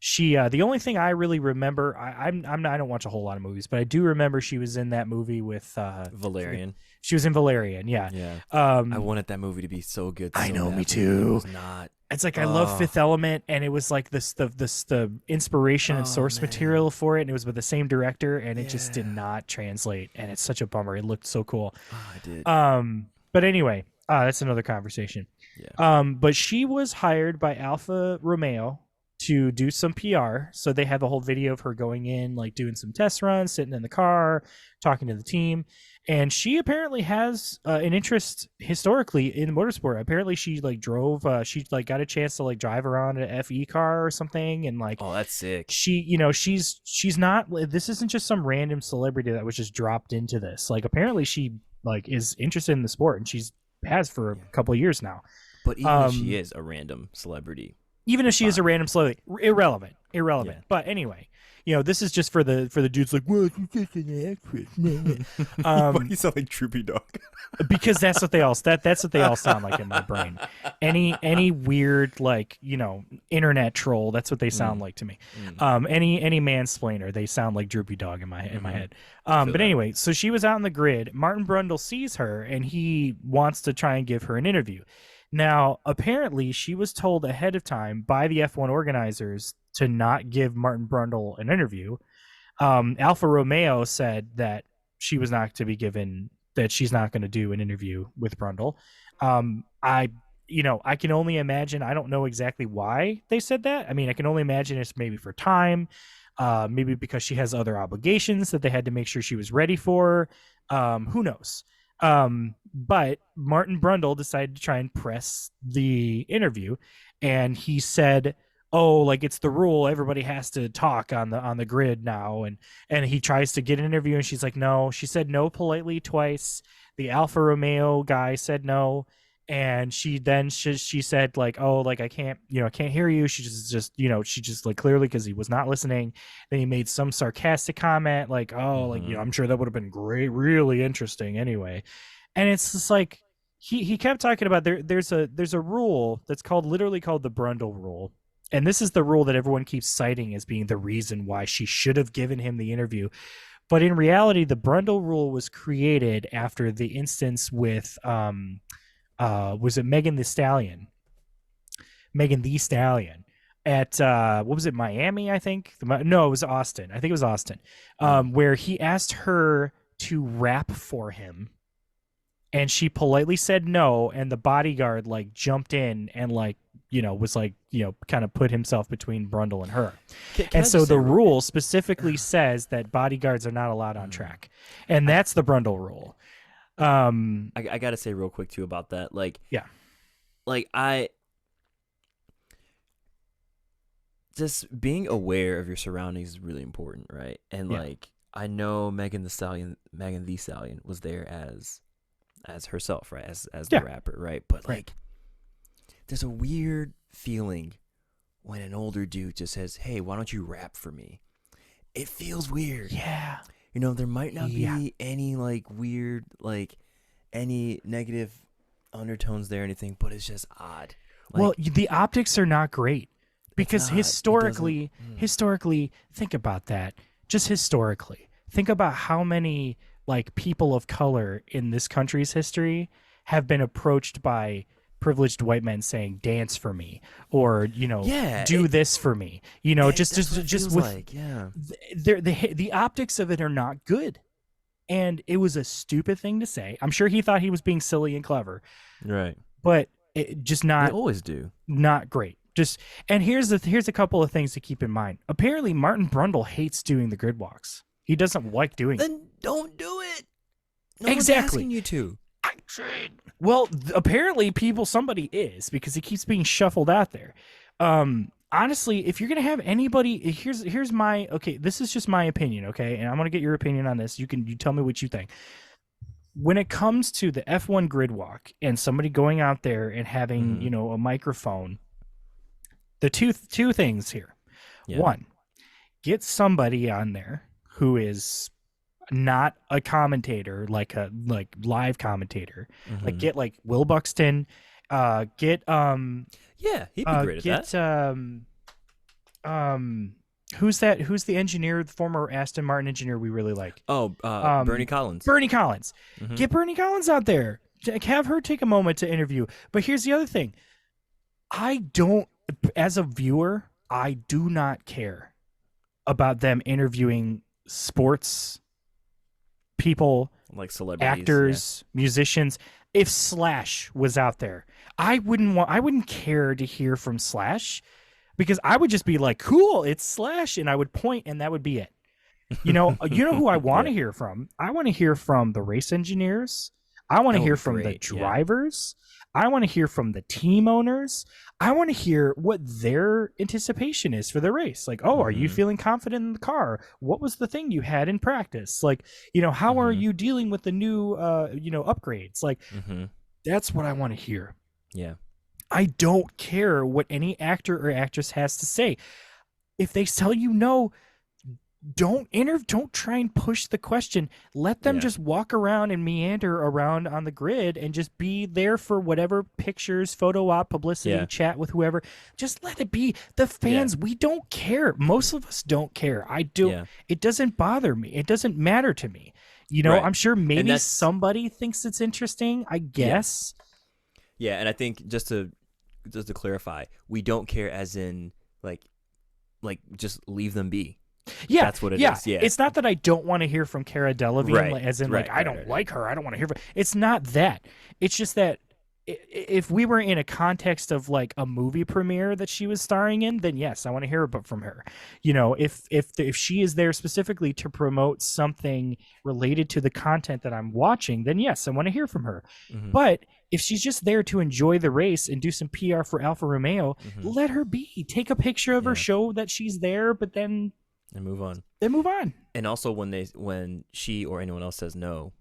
She the only thing I really remember, I don't watch a whole lot of movies, but I do remember she was in that movie with Valerian. She was in Valerian, yeah. I wanted that movie to be so good. I know, me It too. was not. It's like I love Fifth Element, and it was like the inspiration and source material for it, and it was with the same director, and it just did not translate, and it's such a bummer. It looked so cool. I did. But anyway, that's another conversation. Yeah. But she was hired by Alfa Romeo to do some PR. So they have a whole video of her going in, like doing some test runs, sitting in the car, talking to the team. And she apparently has an interest historically in motorsport. Apparently she like drove, she like got a chance to like drive around an FE car or something. And like, oh, that's sick. She, you know, she's not, this isn't just some random celebrity that was just dropped into this. Like apparently she like is interested in the sport, and has for a couple of years now. But even if she is a random celebrity, even if she is a random celebrity, irrelevant. Yeah. But anyway, you know, this is just for the dudes like, well, she's just an actress. Why you sound like Droopy Dog? Because that's what they all sound like in my brain. Any weird, like, you know, internet troll, that's what they sound like to me. Any mansplainer, they sound like Droopy Dog in my head. But anyway, so she was out on the grid. Martin Brundle sees her, and he wants to try and give her an interview. Now, apparently, she was told ahead of time by the F1 organizers to not give Martin Brundle an interview. Alfa Romeo said that she was not to be given, that she's not going to do an interview with Brundle. I can only imagine. I don't know exactly why they said that. I mean, I can only imagine it's maybe for time, maybe because she has other obligations that they had to make sure she was ready for. Who knows? But Martin Brundle decided to try and press the interview, and he said, oh, like it's the rule, everybody has to talk on the grid now, and he tries to get an interview, and she's like, no. She said no politely twice. The Alfa Romeo guy said no, and she said like, oh, like I can't hear you. She just like clearly, because he was not listening. Then he made some sarcastic comment like, oh, like, you know, I'm sure that would have been great, really interesting anyway. And it's just like he kept talking about there's a rule that's literally called the Brundle rule. And this is the rule that everyone keeps citing as being the reason why she should have given him the interview. But in reality, the Brundle rule was created after the instance with was it Megan Thee Stallion at what was it, Miami, I think? No, it was Austin. I think it was Austin, where he asked her to rap for him, and she politely said no, and the bodyguard like jumped in and like, you know, was like, you know, kind of put himself between Brundle and her. And so the rule specifically says that bodyguards are not allowed on track, and that's the Brundle rule. I gotta say real quick too about that. Like, yeah, like just being aware of your surroundings is really important, right? And like, I know Megan Thee Stallion was there as herself, right? As the rapper, right? But like, there's a weird feeling when an older dude just says, hey, why don't you rap for me? It feels weird. Yeah. You know, there might not be any like weird, like any negative undertones there or anything, but it's just odd. Like, well, the optics are not great because historically, think about that. Just historically, think about how many like people of color in this country's history have been approached by privileged white men saying dance for me, or, you know, do this for me, you know, just with like, the optics of it are not good, and it was a stupid thing to say. I'm sure he thought he was being silly and clever, right? But it just not, they always do, not great. Just, and here's a couple of things to keep in mind. Apparently Martin Brundle hates doing the grid walks. He doesn't like doing it. Then don't do it. No one's Exactly. asking you to. Well, apparently somebody is, because he keeps being shuffled out there. Honestly, if you're gonna have anybody, here's my, okay, this is just my opinion, okay, and I'm gonna get your opinion on this. You tell me what you think. When it comes to the F1 grid walk and somebody going out there and having a microphone, the two things here. Yeah. One, get somebody on there who is not a commentator, like a live commentator. Like get like Will Buxton, get Yeah, he'd be great at that. Who's the engineer, the former Aston Martin engineer we really like? Oh, Bernie Collins. Bernie Collins. Get Bernie Collins out there. Have her take a moment to interview. But here's the other thing. As a viewer, I do not care about them interviewing sports people, like celebrities, actors, musicians. If Slash was out there, I wouldn't care to hear from Slash, because I would just be like, cool, it's Slash, and I would point, and that would be it. You know who I want to hear from? I want to hear from the race engineers. I want to hear from the drivers. I want to hear from the team owners. I want to hear what their anticipation is for the race. Like, oh, are you feeling confident in the car? What was the thing you had in practice? Like, how are you dealing with the new, upgrades? Like, that's what I want to hear. Yeah. I don't care what any actor or actress has to say. If they tell you no, don't try and push the question. Let them just walk around and meander around on the grid and just be there for whatever pictures, photo op, publicity, chat with whoever. Just let it be. The fans, we don't care. Most of us don't care. I do. Yeah. It doesn't bother me. It doesn't matter to me. I'm sure maybe somebody thinks it's interesting, I guess. Yeah, and I think just to clarify, we don't care as in like just leave them be. Yeah, that's what it is. Yeah, it's not that I don't want to hear from Cara Delevingne, as in I don't like her. I don't want to hear from. It's not that. It's just that if we were in a context of like a movie premiere that she was starring in, then yes, I want to hear from her. If she is there specifically to promote something related to the content that I'm watching, then yes, I want to hear from her. But if she's just there to enjoy the race and do some PR for Alfa Romeo, let her be. Take a picture of her, show that she's there, but then. And move on. Then move on. And also when she or anyone else says no,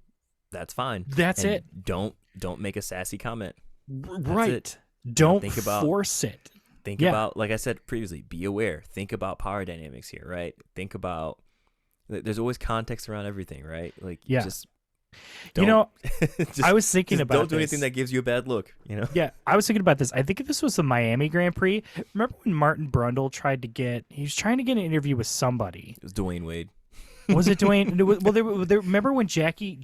that's fine. That's it. Don't make a sassy comment. Right. Don't force it. Think about, like I said previously, be aware. Think about power dynamics here, right? Think about, there's always context around everything, right? Like, just I was thinking about don't do anything that gives you a bad look, Yeah, I was thinking about this. I think this was the Miami Grand Prix. Remember when Martin Brundle he was trying to get an interview with somebody? It was Dwayne Wade. Was it Dwayne? Remember when Jackie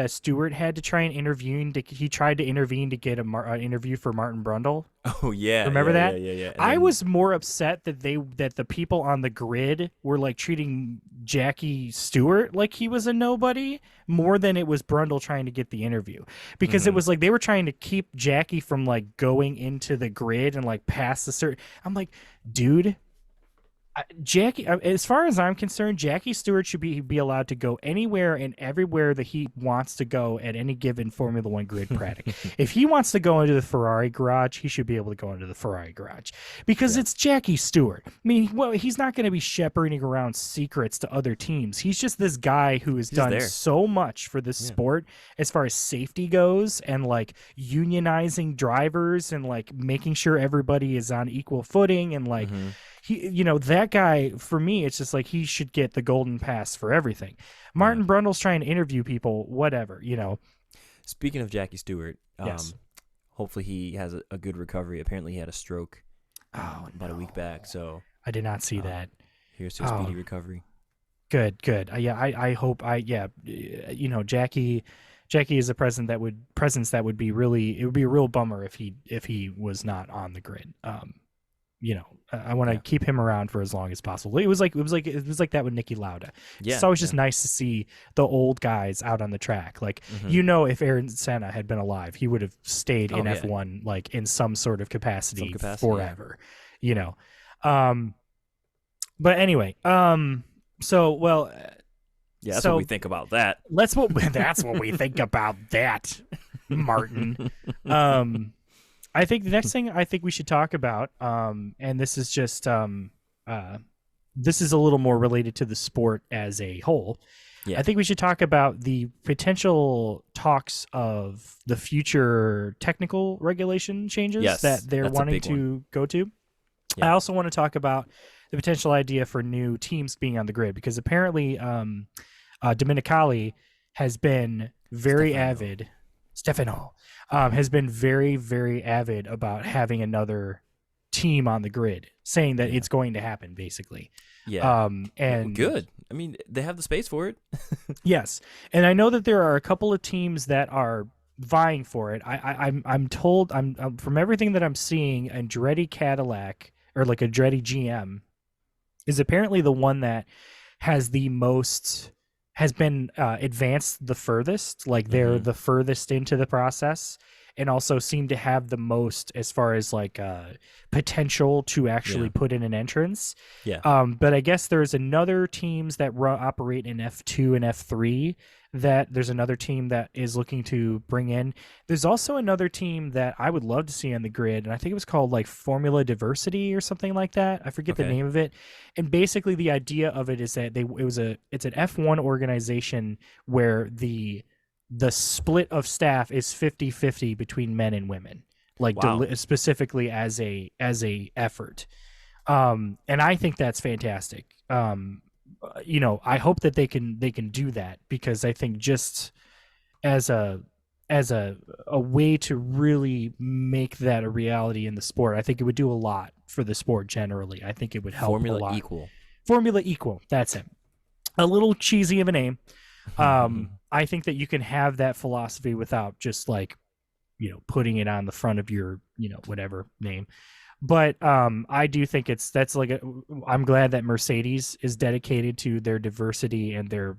Stewart had to try and intervene? He tried to intervene to get an interview for Martin Brundle. Oh yeah, remember that? Yeah. I was more upset that the people on the grid were like treating Jackie Stewart like he was a nobody more than it was Brundle trying to get the interview, because it was like they were trying to keep Jackie from like going into the grid and like past the certain. I'm like, dude. Jackie, as far as I'm concerned, Jackie Stewart should be allowed to go anywhere and everywhere that he wants to go at any given Formula One grid paddock. If he wants to go into the Ferrari garage, he should be able to go into the Ferrari garage, because it's Jackie Stewart. I mean, he's not going to be shepherding around secrets to other teams. He's just this guy who has done so much for this sport as far as safety goes, and like unionizing drivers and like making sure everybody is on equal footing, and like. He, that guy, for me, it's just like he should get the golden pass for everything. Martin Brundle's trying to interview people, whatever, Speaking of Jackie Stewart, hopefully he has a good recovery. Apparently he had a stroke about a week back, so I did not see that. Here's to a speedy recovery. Good. I hope Jackie is a presence that would be really, it would be a real bummer if he was not on the grid. I want to keep him around for as long as possible. It was like that with Niki Lauda. Yeah, it's always just nice to see the old guys out on the track. Like if Ayrton Senna had been alive, he would have stayed in F1 like in some sort of capacity forever. But anyway, Yeah, that's what So we think about that. that's what we think about that, Martin. I think the next thing I think we should talk about, and this is just this is a little more related to the sport as a whole. Yeah. I think we should talk about the potential talks of the future technical regulation changes Yes, that they're that's a wanting big to one. go to. I Yeah. also want to talk about the potential idea for new teams being on the grid because apparently Dominicali has been very Stefano. avid. Stefano has been very, very avid about having another team on the grid, saying that Yeah. it's going to happen, basically. Yeah. And Good. I mean, they have the space for it. yes, and I know that there are a couple of teams that are vying for it. I'm told I'm from everything that I'm seeing, Andretti Cadillac or like Andretti GM is apparently the one that has the most has been advanced the furthest. Like they're the furthest into the process, and also seem to have the most as far as like potential to actually put in an entrance. Yeah. But I guess there's another teams that operate in F2 and F3 that there's another team that is looking to bring in. There's also another team that I would love to see on the grid, and I think it was called like Formula Diversity or something like that. I forget the name of it. And basically the idea of it is that it's an F1 organization where the split of staff is 50-50 between men and women, like specifically as a effort. And I think that's fantastic. I hope that they can do that because I think just as a way to really make that a reality in the sport, I think it would do a lot for the sport generally. I think it would help a lot. Formula Equal. That's it. A little cheesy of a name. I think that you can have that philosophy without just like, putting it on the front of your, whatever name. But I do think I'm glad that Mercedes is dedicated to their diversity and their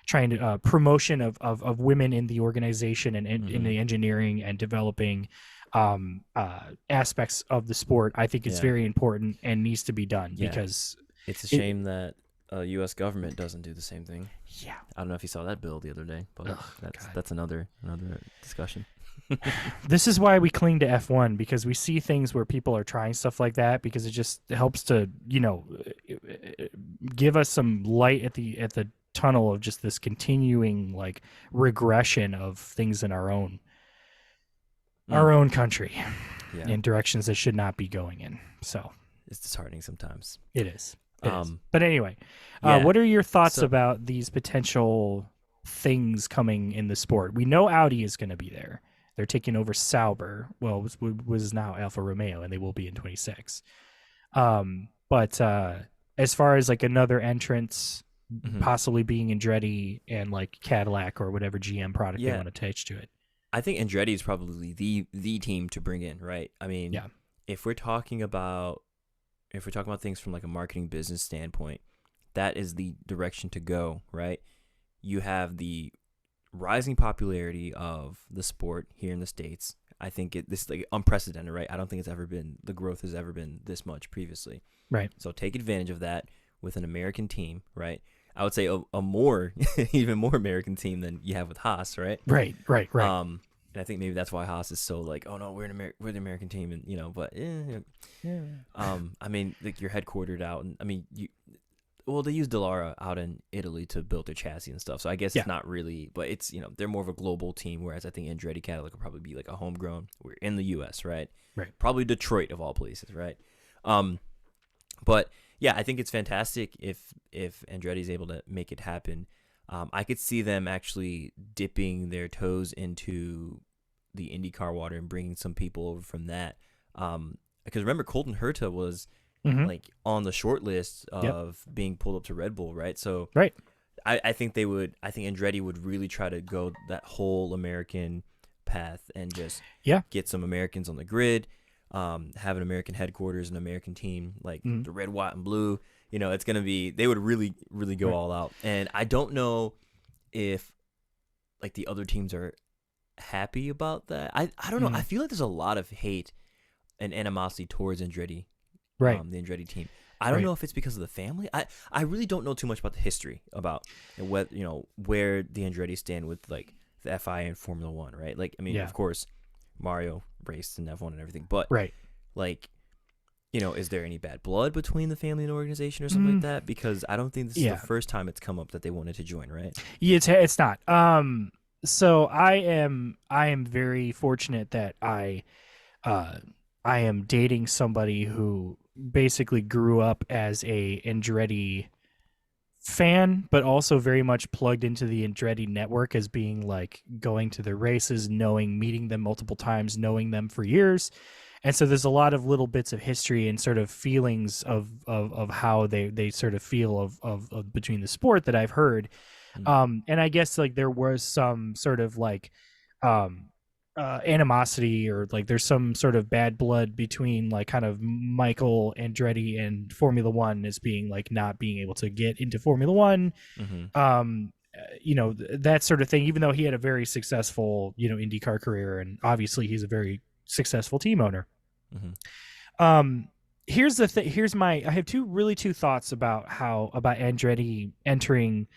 trying to promotion of women in the organization and in the engineering and developing aspects of the sport. I think it's very important and needs to be done because it's a shame that U.S. government doesn't do the same thing. Yeah, I don't know if you saw that bill the other day, but that's another discussion. This is why we cling to F1 because we see things where people are trying stuff like that because it just helps to give us some light at the tunnel of just this continuing like regression of things in our own country in directions that should not be going in. So it's disheartening sometimes. It is. But anyway, what are your thoughts about these potential things coming in the sport? We know Audi is going to be there. They're taking over Sauber. Well, was now Alfa Romeo, and they will be in 26. But as far as like another entrance, possibly being Andretti and like Cadillac or whatever GM product they want to attach to it. I think Andretti is probably the team to bring in, right? I mean, if we're talking about things from like a marketing business standpoint, that is the direction to go, right? You have the rising popularity of the sport here in the States. I think this is like unprecedented, right? I don't think the growth has ever been this much previously. Right. So take advantage of that with an American team, right? I would say a more, even more American team than you have with Haas, right? Right. And I think maybe that's why Haas is so like, oh no, we're the American team, and but I mean, like you're headquartered out, and I mean they use Dallara out in Italy to build their chassis and stuff, so I guess it's not really, but it's they're more of a global team, whereas I think Andretti Cadillac will probably be like a homegrown. We're in the U.S., right? Right. Probably Detroit of all places, right? But yeah, I think it's fantastic if Andretti is able to make it happen. I could see them actually dipping their toes into the IndyCar water and bringing some people over from that. Because remember, Colton Herta was like on the short list of being pulled up to Red Bull, right? So I think Andretti would really try to go that whole American path and just get some Americans on the grid, have an American headquarters, an American team, like the red, white, and blue. It's going to be, they would really, really go all out. And I don't know if like the other teams are happy about that. I don't know. I feel like there's a lot of hate and animosity towards Andretti, the Andretti team. I don't Right. know if it's because of the family. I really don't know too much about the history about what where the Andretti stand with like the FIA and Formula One, right? Like, I mean, Yeah. of course, Mario raced in F1 and everything, but Right. like, is there any bad blood between the family and organization or something like Mm, that? Because I don't think this is the yeah. first time it's come up that they wanted to join, right? Yeah, it's not. So I am very fortunate that uh I am dating somebody who basically grew up as a Andretti fan, but also very much plugged into the Andretti network as being like going to their races, meeting them multiple times, knowing them for years. And so there's a lot of little bits of history and sort of feelings of how they sort of feel of between the sport that I've heard. Mm. And I guess like there was some sort of like um animosity, or like there's some sort of bad blood between like kind of Michael Andretti and Formula One, as being like not being able to get into Formula One, Mm-hmm. that sort of thing, even though he had a very successful IndyCar career, and obviously he's a very successful team owner. Mm-hmm. Here's the thing. I have two thoughts about Andretti entering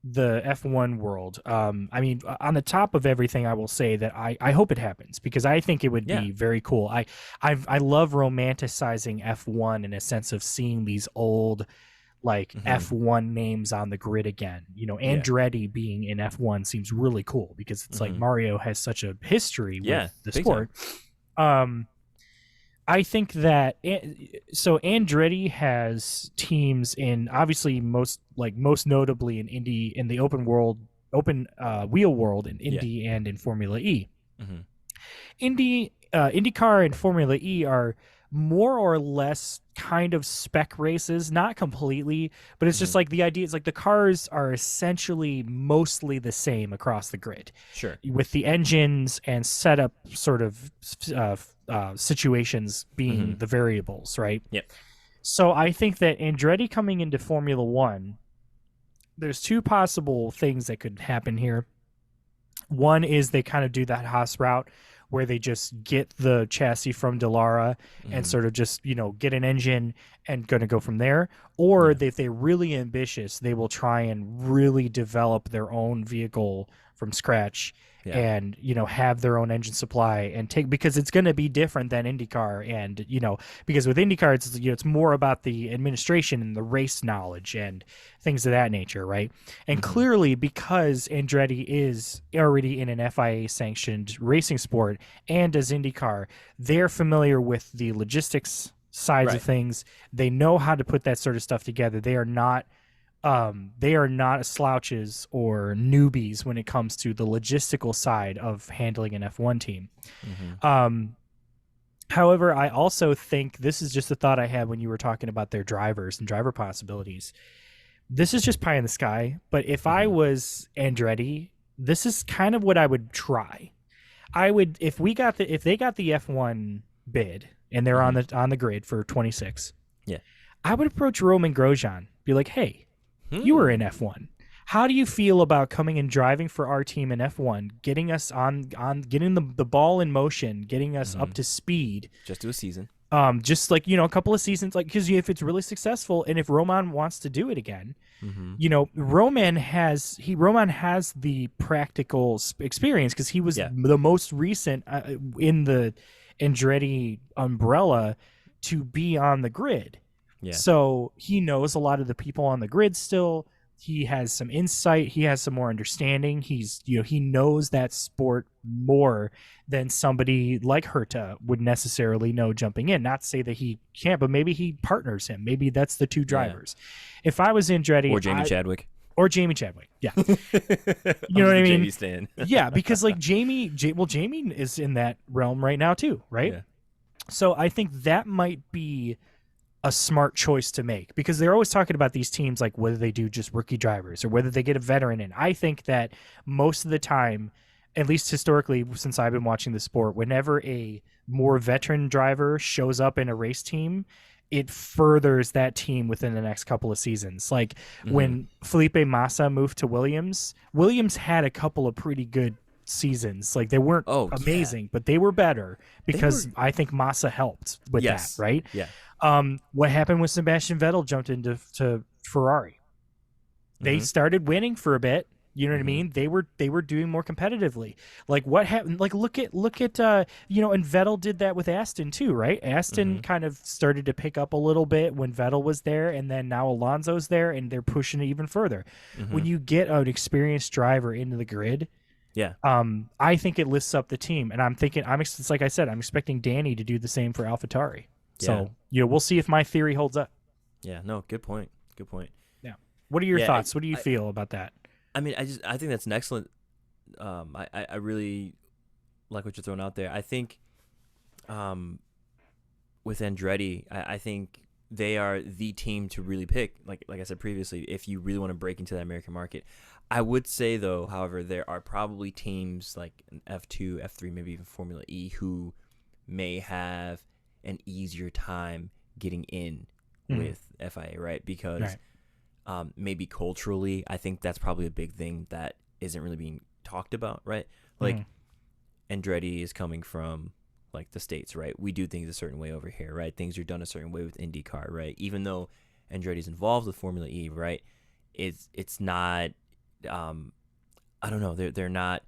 the F1 world. I mean, on the top of everything, I will say that I hope it happens, because I think it would Yeah. be very cool. I love romanticizing F1 in a sense of seeing these old like Mm-hmm. F1 names on the grid again. Andretti being in F1 seems really cool, because it's like Mm-hmm. Mario has such a history Yeah, with the big sport. I think that Andretti has teams in, obviously, most notably in Indy, in the open wheel world, in Indy and in Formula E. Mm-hmm. IndyCar and Formula E are more or less kind of spec races, not completely, but it's just like the idea is like the cars are essentially mostly the same across the grid. Sure. With the engines and setup sort of situations being the variables, right? Yep. So I think that Andretti coming into Formula One, there's two possible things that could happen here. One is they kind of do that Haas route, where they just get the chassis from Dallara and sort of just, get an engine and going to go from there. Or if they're really ambitious, they will try and really develop their own vehicle from scratch and, have their own engine supply and because it's going to be different than IndyCar. And, because with IndyCar, it's more about the administration and the race knowledge and things of that nature, right? And clearly, because Andretti is already in an FIA sanctioned racing sport and does IndyCar, they're familiar with the logistics sides of things. They know how to put that sort of stuff together. They are not slouches or newbies when it comes to the logistical side of handling an F1 team. However, I also think, this is just a thought I had when you were talking about their drivers and driver possibilities. This is just pie in the sky, but if I was Andretti, this is kind of what I would try. I would, if they got the F1 bid and they're on the grid for 26. Yeah. I would approach Roman Grosjean, be like, "Hey, you were in F1. How do you feel about coming and driving for our team in F1, getting us on getting the ball in motion, getting us up to speed? Just do a season. Just like, a couple of seasons, like, because if it's really successful and if Roman wants to do it again, Roman has the practical experience, because he was the most recent in the Andretti umbrella to be on the grid. Yeah. So he knows a lot of the people on the grid still. He has some insight. He has some more understanding. He knows that sport more than somebody like Herta would necessarily know jumping in. Not to say that he can't, but maybe he partners him. Maybe that's the two drivers. Yeah. If I was Andretti, or Jamie Chadwick. Yeah. You know what I mean? Jamie stan. Yeah, because like Jamie is in that realm right now too, right? Yeah. So I think that might be a smart choice to make, because they're always talking about these teams, like whether they do just rookie drivers or whether they get a veteran in. I think that most of the time, at least historically, since I've been watching the sport, whenever a more veteran driver shows up in a race team, it furthers that team within the next couple of seasons. Like when Felipe Massa moved to Williams had a couple of pretty good seasons. Like they weren't Oh, amazing, but they were better because were- I think Massa helped with yes, that, right? yeah. What happened when Sebastian Vettel jumped into Ferrari? They Mhm. started winning for a bit. You know what I Mhm. mean? They were doing more competitively. Like what happened? Like look at you know, and Vettel did that with Aston too, right? Aston Mhm. kind of started to pick up a little bit when Vettel was there, and then now Alonso's there, and they're pushing it even further. When Mhm. you get an experienced driver into the grid, Yeah. I think it lifts up the team, and I'm thinking it's like I said, I'm expecting Danny to do the same for AlphaTauri. Yeah. So you know, we'll see if my theory holds up. Yeah. No, good point. Good point. Yeah. What are your Yeah, thoughts? What do you feel about that? I mean, I think that's an excellent. I really like what you're throwing out there. I think, with Andretti, I think they are the team to really pick. Like I said previously, if you really want to break into that American market, I would say though, however, there are probably teams like an F2, F3, maybe even Formula E who may have an easier time getting in with FIA, right? Because Right. maybe culturally, I think that's probably a big thing that isn't really being talked about, right? Like Andretti is coming from like the States, right? We do things a certain way over here, right? Things are done a certain way with IndyCar, right? Even though Andretti's involved with Formula E, right? It's not I don't know, they're not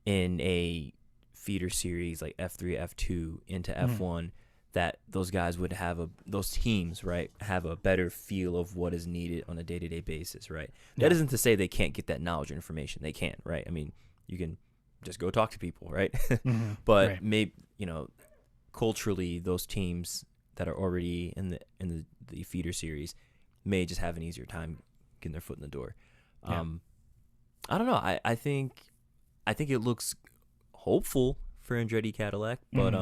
in a feeder series like F3, F2 into F1 that those guys would have those teams, right, have a better feel of what is needed on a day-to-day basis, right? That isn't to say they can't get that knowledge or information. They can, right? I mean, you can just go talk to people, right? But Right. maybe, culturally, those teams that are already in the feeder series may just have an easier time getting their foot in the door. Yeah. I don't know. I think it looks hopeful for Andretti Cadillac, but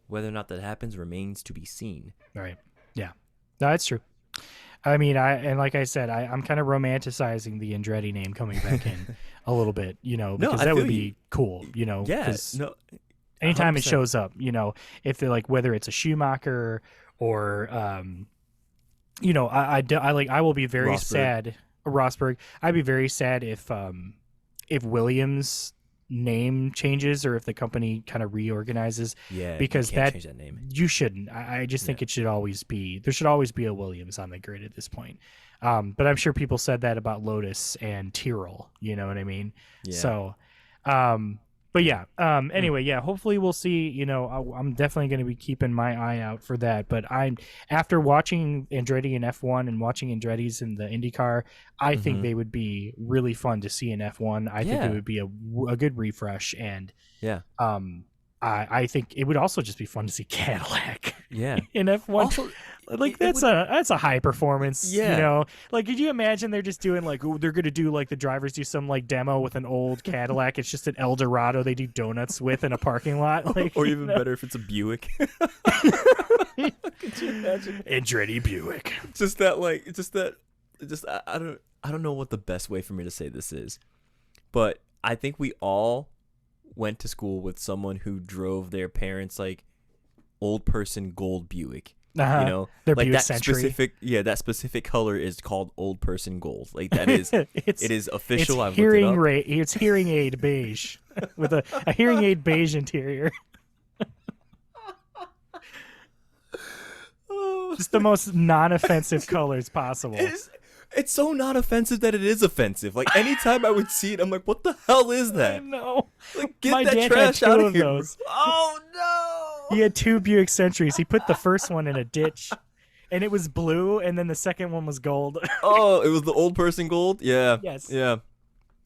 whether or not that happens remains to be seen. Right. Yeah. No, that's true. I mean, like I said, I'm kind of romanticizing the Andretti name coming back in a little bit, you know, No, because I that would feel be you. cool, you know. Yeah, 'Cause no, anytime it 100%. shows up, you know, if they're like whether it's a Schumacher or you know, I will be very Rosberg. sad. Rosberg. I'd be very sad if Williams name changes or if the company kind of reorganizes. Yeah, because you can't that change that name. you shouldn't. I just think Yeah. it should always be there should always be a Williams on the grid at this point. But I'm sure people said that about Lotus and Tyrrell. You know what I mean? Yeah. So, but yeah. Anyway, yeah. Hopefully, we'll see. You know, I'm definitely going to be keeping my eye out for that. But after watching Andretti in F1 and watching Andretti's in the IndyCar, I think they would be really fun to see in F1. I think it Yeah. would be a good refresh, and Yeah. I think it would also just be fun to see Cadillac Yeah. in F1. Also, Like it that's a high performance, Yeah. you know. Like, could you imagine they're just doing like they're gonna do like the drivers do some like demo with an old Cadillac? It's just an El Dorado they do donuts with in a parking lot, like or you even know? better if it's a Buick. Could you imagine? Andretti Buick. I don't know what the best way for me to say this is, but I think we all went to school with someone who drove their parents like old person gold Buick. Uh-huh. You know, Their like Buick that Century. that specific color is called old person gold. Like that is it is official. I've hearing looked it up. It's hearing aid beige with a hearing aid beige interior. Just the most non-offensive colors possible. It's so not offensive that it is offensive. Like anytime I would see it, I'm like, what the hell is I that? know. Like, get My that dad had trash two out of of here. those. Oh no! He had two Buick Centuries. He put the first one in a ditch, and it was blue, and then the second one was gold. Oh, it was the old person gold. Yeah. Yes. Yeah.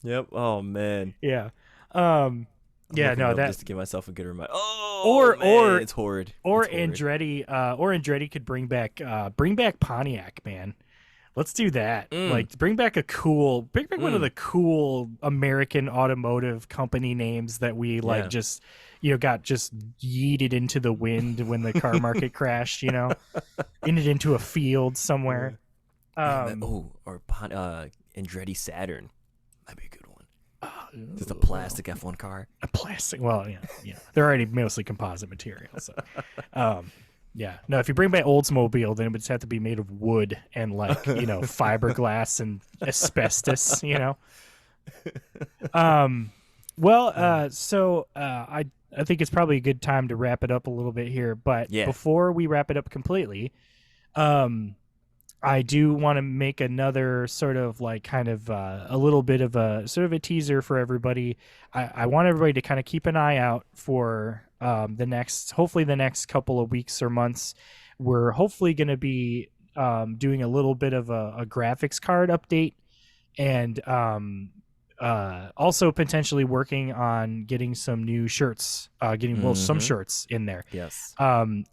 Yep. Oh man. Yeah. I'm Yeah. looking it No. up That just to give myself a good reminder. Oh. Or- man, or- it's horrid. or It's horrid. Andretti could bring back Pontiac, man. Let's do that. Mm. Like bring back one of the cool American automotive company names that we like Yeah. just got just yeeted into the wind when the car market crashed, you know. Into a field somewhere. Or Andretti Saturn. That'd be a good one. Just a plastic F1 car. A plastic. Well, yeah. They're already mostly composite material. So, yeah. No, if you bring back Oldsmobile, then it would just have to be made of wood and like fiberglass and asbestos. You know. Well, Uh, I think it's probably a good time to wrap it up a little bit here. But yeah. before we wrap it up completely, um, I do want to make another sort of like kind of a little bit of a sort of a teaser for everybody. I want everybody to kind of keep an eye out for hopefully the next couple of weeks or months. We're hopefully going to be doing a little bit of a graphics card update and also potentially working on getting some new shirts, some Mm-hmm. shirts in there. Yes. Idris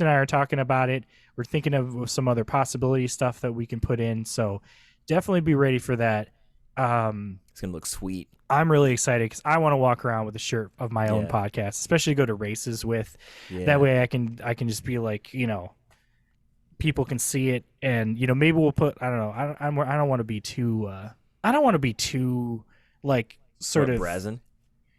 and I are talking about it. We're thinking of some other possibility stuff that we can put in. So definitely be ready for that. It's gonna look sweet. I'm really excited because I want to walk around with a shirt of my own Yeah. podcast, especially go to races with. That Yeah. way I can just be like, people can see it, and maybe we'll put, I don't know, I don't want to be too I don't want to be too like sort What, of, brazen?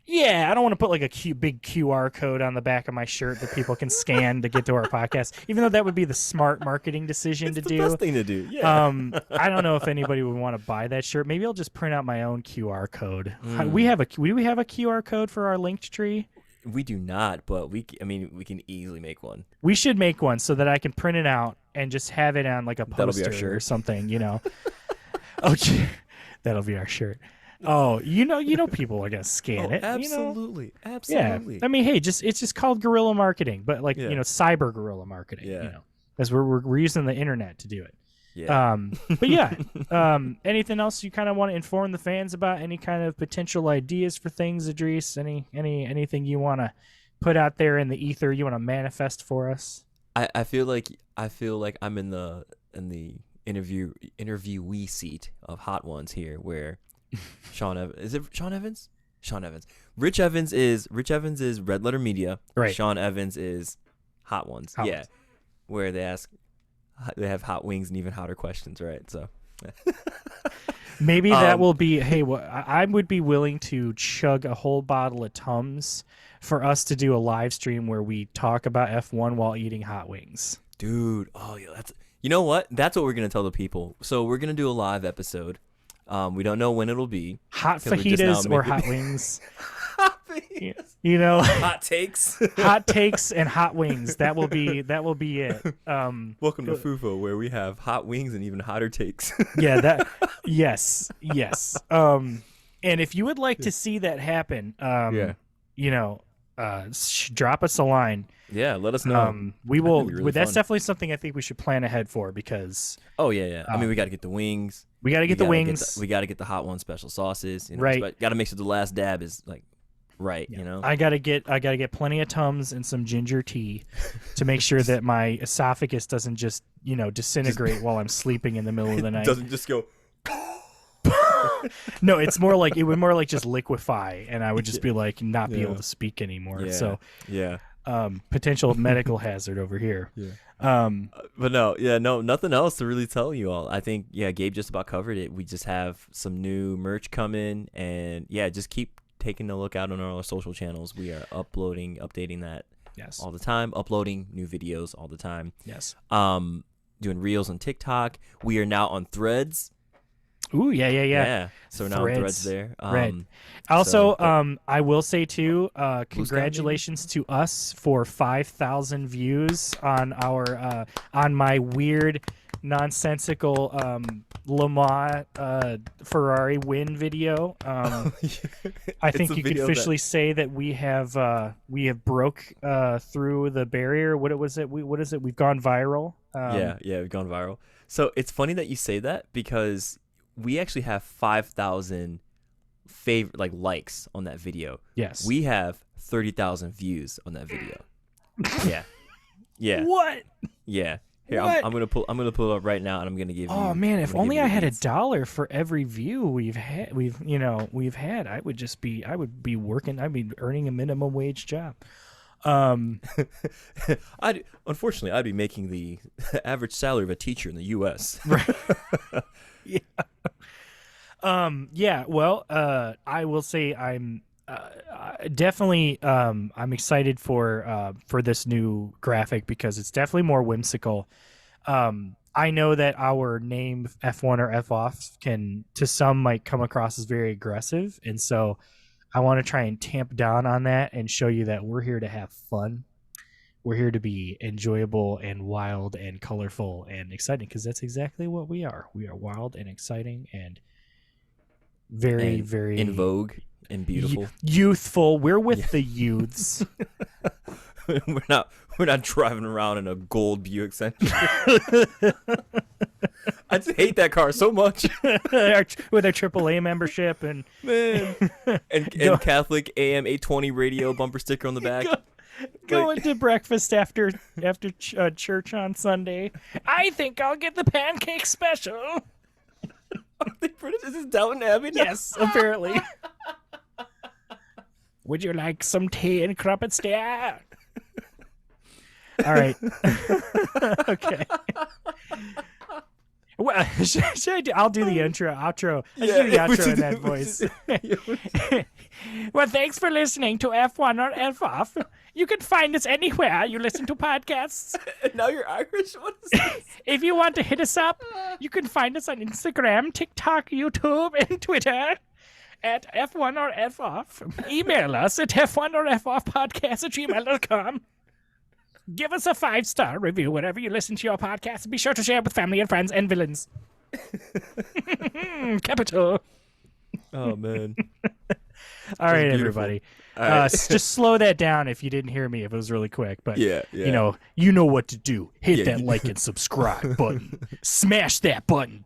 yeah, I don't want to put like a big QR code on the back of my shirt that people can scan to get to our podcast, even though that would be the smart marketing decision It's to the do. best thing to do. Yeah. I don't know if anybody would want to buy that shirt. Maybe I'll just print out my own QR code. Mm. Do we have a QR code for our linked tree? We do not, but I mean, we can easily make one. We should make one so that I can print it out and just have it on like a That'll be our poster or shirt. something. Oh, that'll be our shirt. Oh, people are gonna scan Oh, it. absolutely, Yeah. absolutely. I mean, hey, it's just called guerrilla marketing, but like Yeah. cyber guerrilla marketing. Yeah. Because we're using the internet to do it. Yeah. But yeah. Anything else you kind of want to inform the fans about? Any kind of potential ideas for things, Idris? Anything you want to put out there in the ether? You want to manifest for us? I feel like I'm in the interviewee seat of Hot Ones here, where is it Sean Evans? Sean Evans. Rich Evans is Red Letter Media. Right. Sean Evans is Hot Ones. Hot yeah. Ones. Where they have hot wings and even hotter questions, right? So Maybe that will be. Hey, I would be willing to chug a whole bottle of Tums for us to do a live stream where we talk about F1 while eating hot wings. dude, oh yeah, you know what? That's what we're gonna tell the people. So we're gonna do a live episode. We don't know when it'll be. Hot 'Cause we just now fajitas or made hot wings. it. Hot takes. takes and hot wings. That will be it. Welcome to FUFO, where we have hot wings and even hotter takes. Yeah, yes. And if you would like to see that happen, Yeah. drop us a line. Yeah, let us know. We That will. could be really That's fun. definitely something I think we should plan ahead for, because Oh yeah. I mean, we got to get the wings. we got to get the wings. We got to get the hot one special sauces. Right. Got to make sure the last dab is like right. Yeah. I gotta get plenty of Tums and some ginger tea to make sure that my esophagus doesn't just disintegrate while I'm sleeping in the middle of the night. Doesn't just go. No, it would more like just liquefy, and I would just be like not be able Yeah. to speak anymore. Yeah. So Yeah. potential medical hazard over here. Yeah. But no, nothing else to really tell you all. I think, Gabe just about covered it. We just have some new merch coming, and just keep taking a look out on our social channels. We are updating that yes, all the time, uploading new videos all the time. yes. Doing reels on TikTok. We are now on Threads. Ooh, yeah. So we're now on Threads Threads. there. Right. Also, but- I will say too, maybe? congratulations to us for 5,000 views on our on my weird, nonsensical Le Mans Ferrari win video. I think you could officially say that we have broke through the barrier. What is it? We've gone viral. We've gone viral. So it's funny that you say that, because we actually have 5,000 likes on that video. Yes. We have 30,000 views on that video. Yeah. What? Yeah. Here, What? I'm gonna pull it up right now, and I'm gonna give you. Oh man, if I'm gonna only give you I the had deets. $1 for every view we've had, I would be working, I'd be earning a minimum wage job. Unfortunately, I'd be making the average salary of a teacher in the U.S. Well, I will say I'm definitely I'm excited for this new graphic, because it's definitely more whimsical. I know that our name F1 or F off can, to some, might come across as very aggressive. And so I want to try and tamp down on that and show you that we're here to have fun. We're here to be enjoyable and wild and colorful and exciting, because that's exactly what we are. We are wild and exciting and very, very in vogue and beautiful, youthful. We're with the youths. We're not driving around in a gold Buick Century. I just hate that car so much. With a AAA membership and and Catholic AM 820 radio bumper sticker on the back. Going to breakfast after church on Sunday. I think I'll get the pancake special. Is this Downton Abbey now? Yes, apparently. Would you like some tea and crumpets, dear? All right. Okay. Well, should I do? I'll do the outro. I'll do the outro in that voice. Well, thanks for listening to F1 or F off. You can find us anywhere you listen to podcasts. And now you're Irish? What is this? If you want to hit us up, you can find us on Instagram, TikTok, YouTube, and Twitter at F1 or F off. Email us at F1 or F off podcast at gmail.com. Give us a 5-star review wherever you listen to your podcast. Be sure to share with family and friends and villains. Capital. Oh, man. All right, everybody. All right. Just slow that down if you didn't hear me, if it was really quick. But, you know what to do. Hit that like and subscribe button. Smash that button.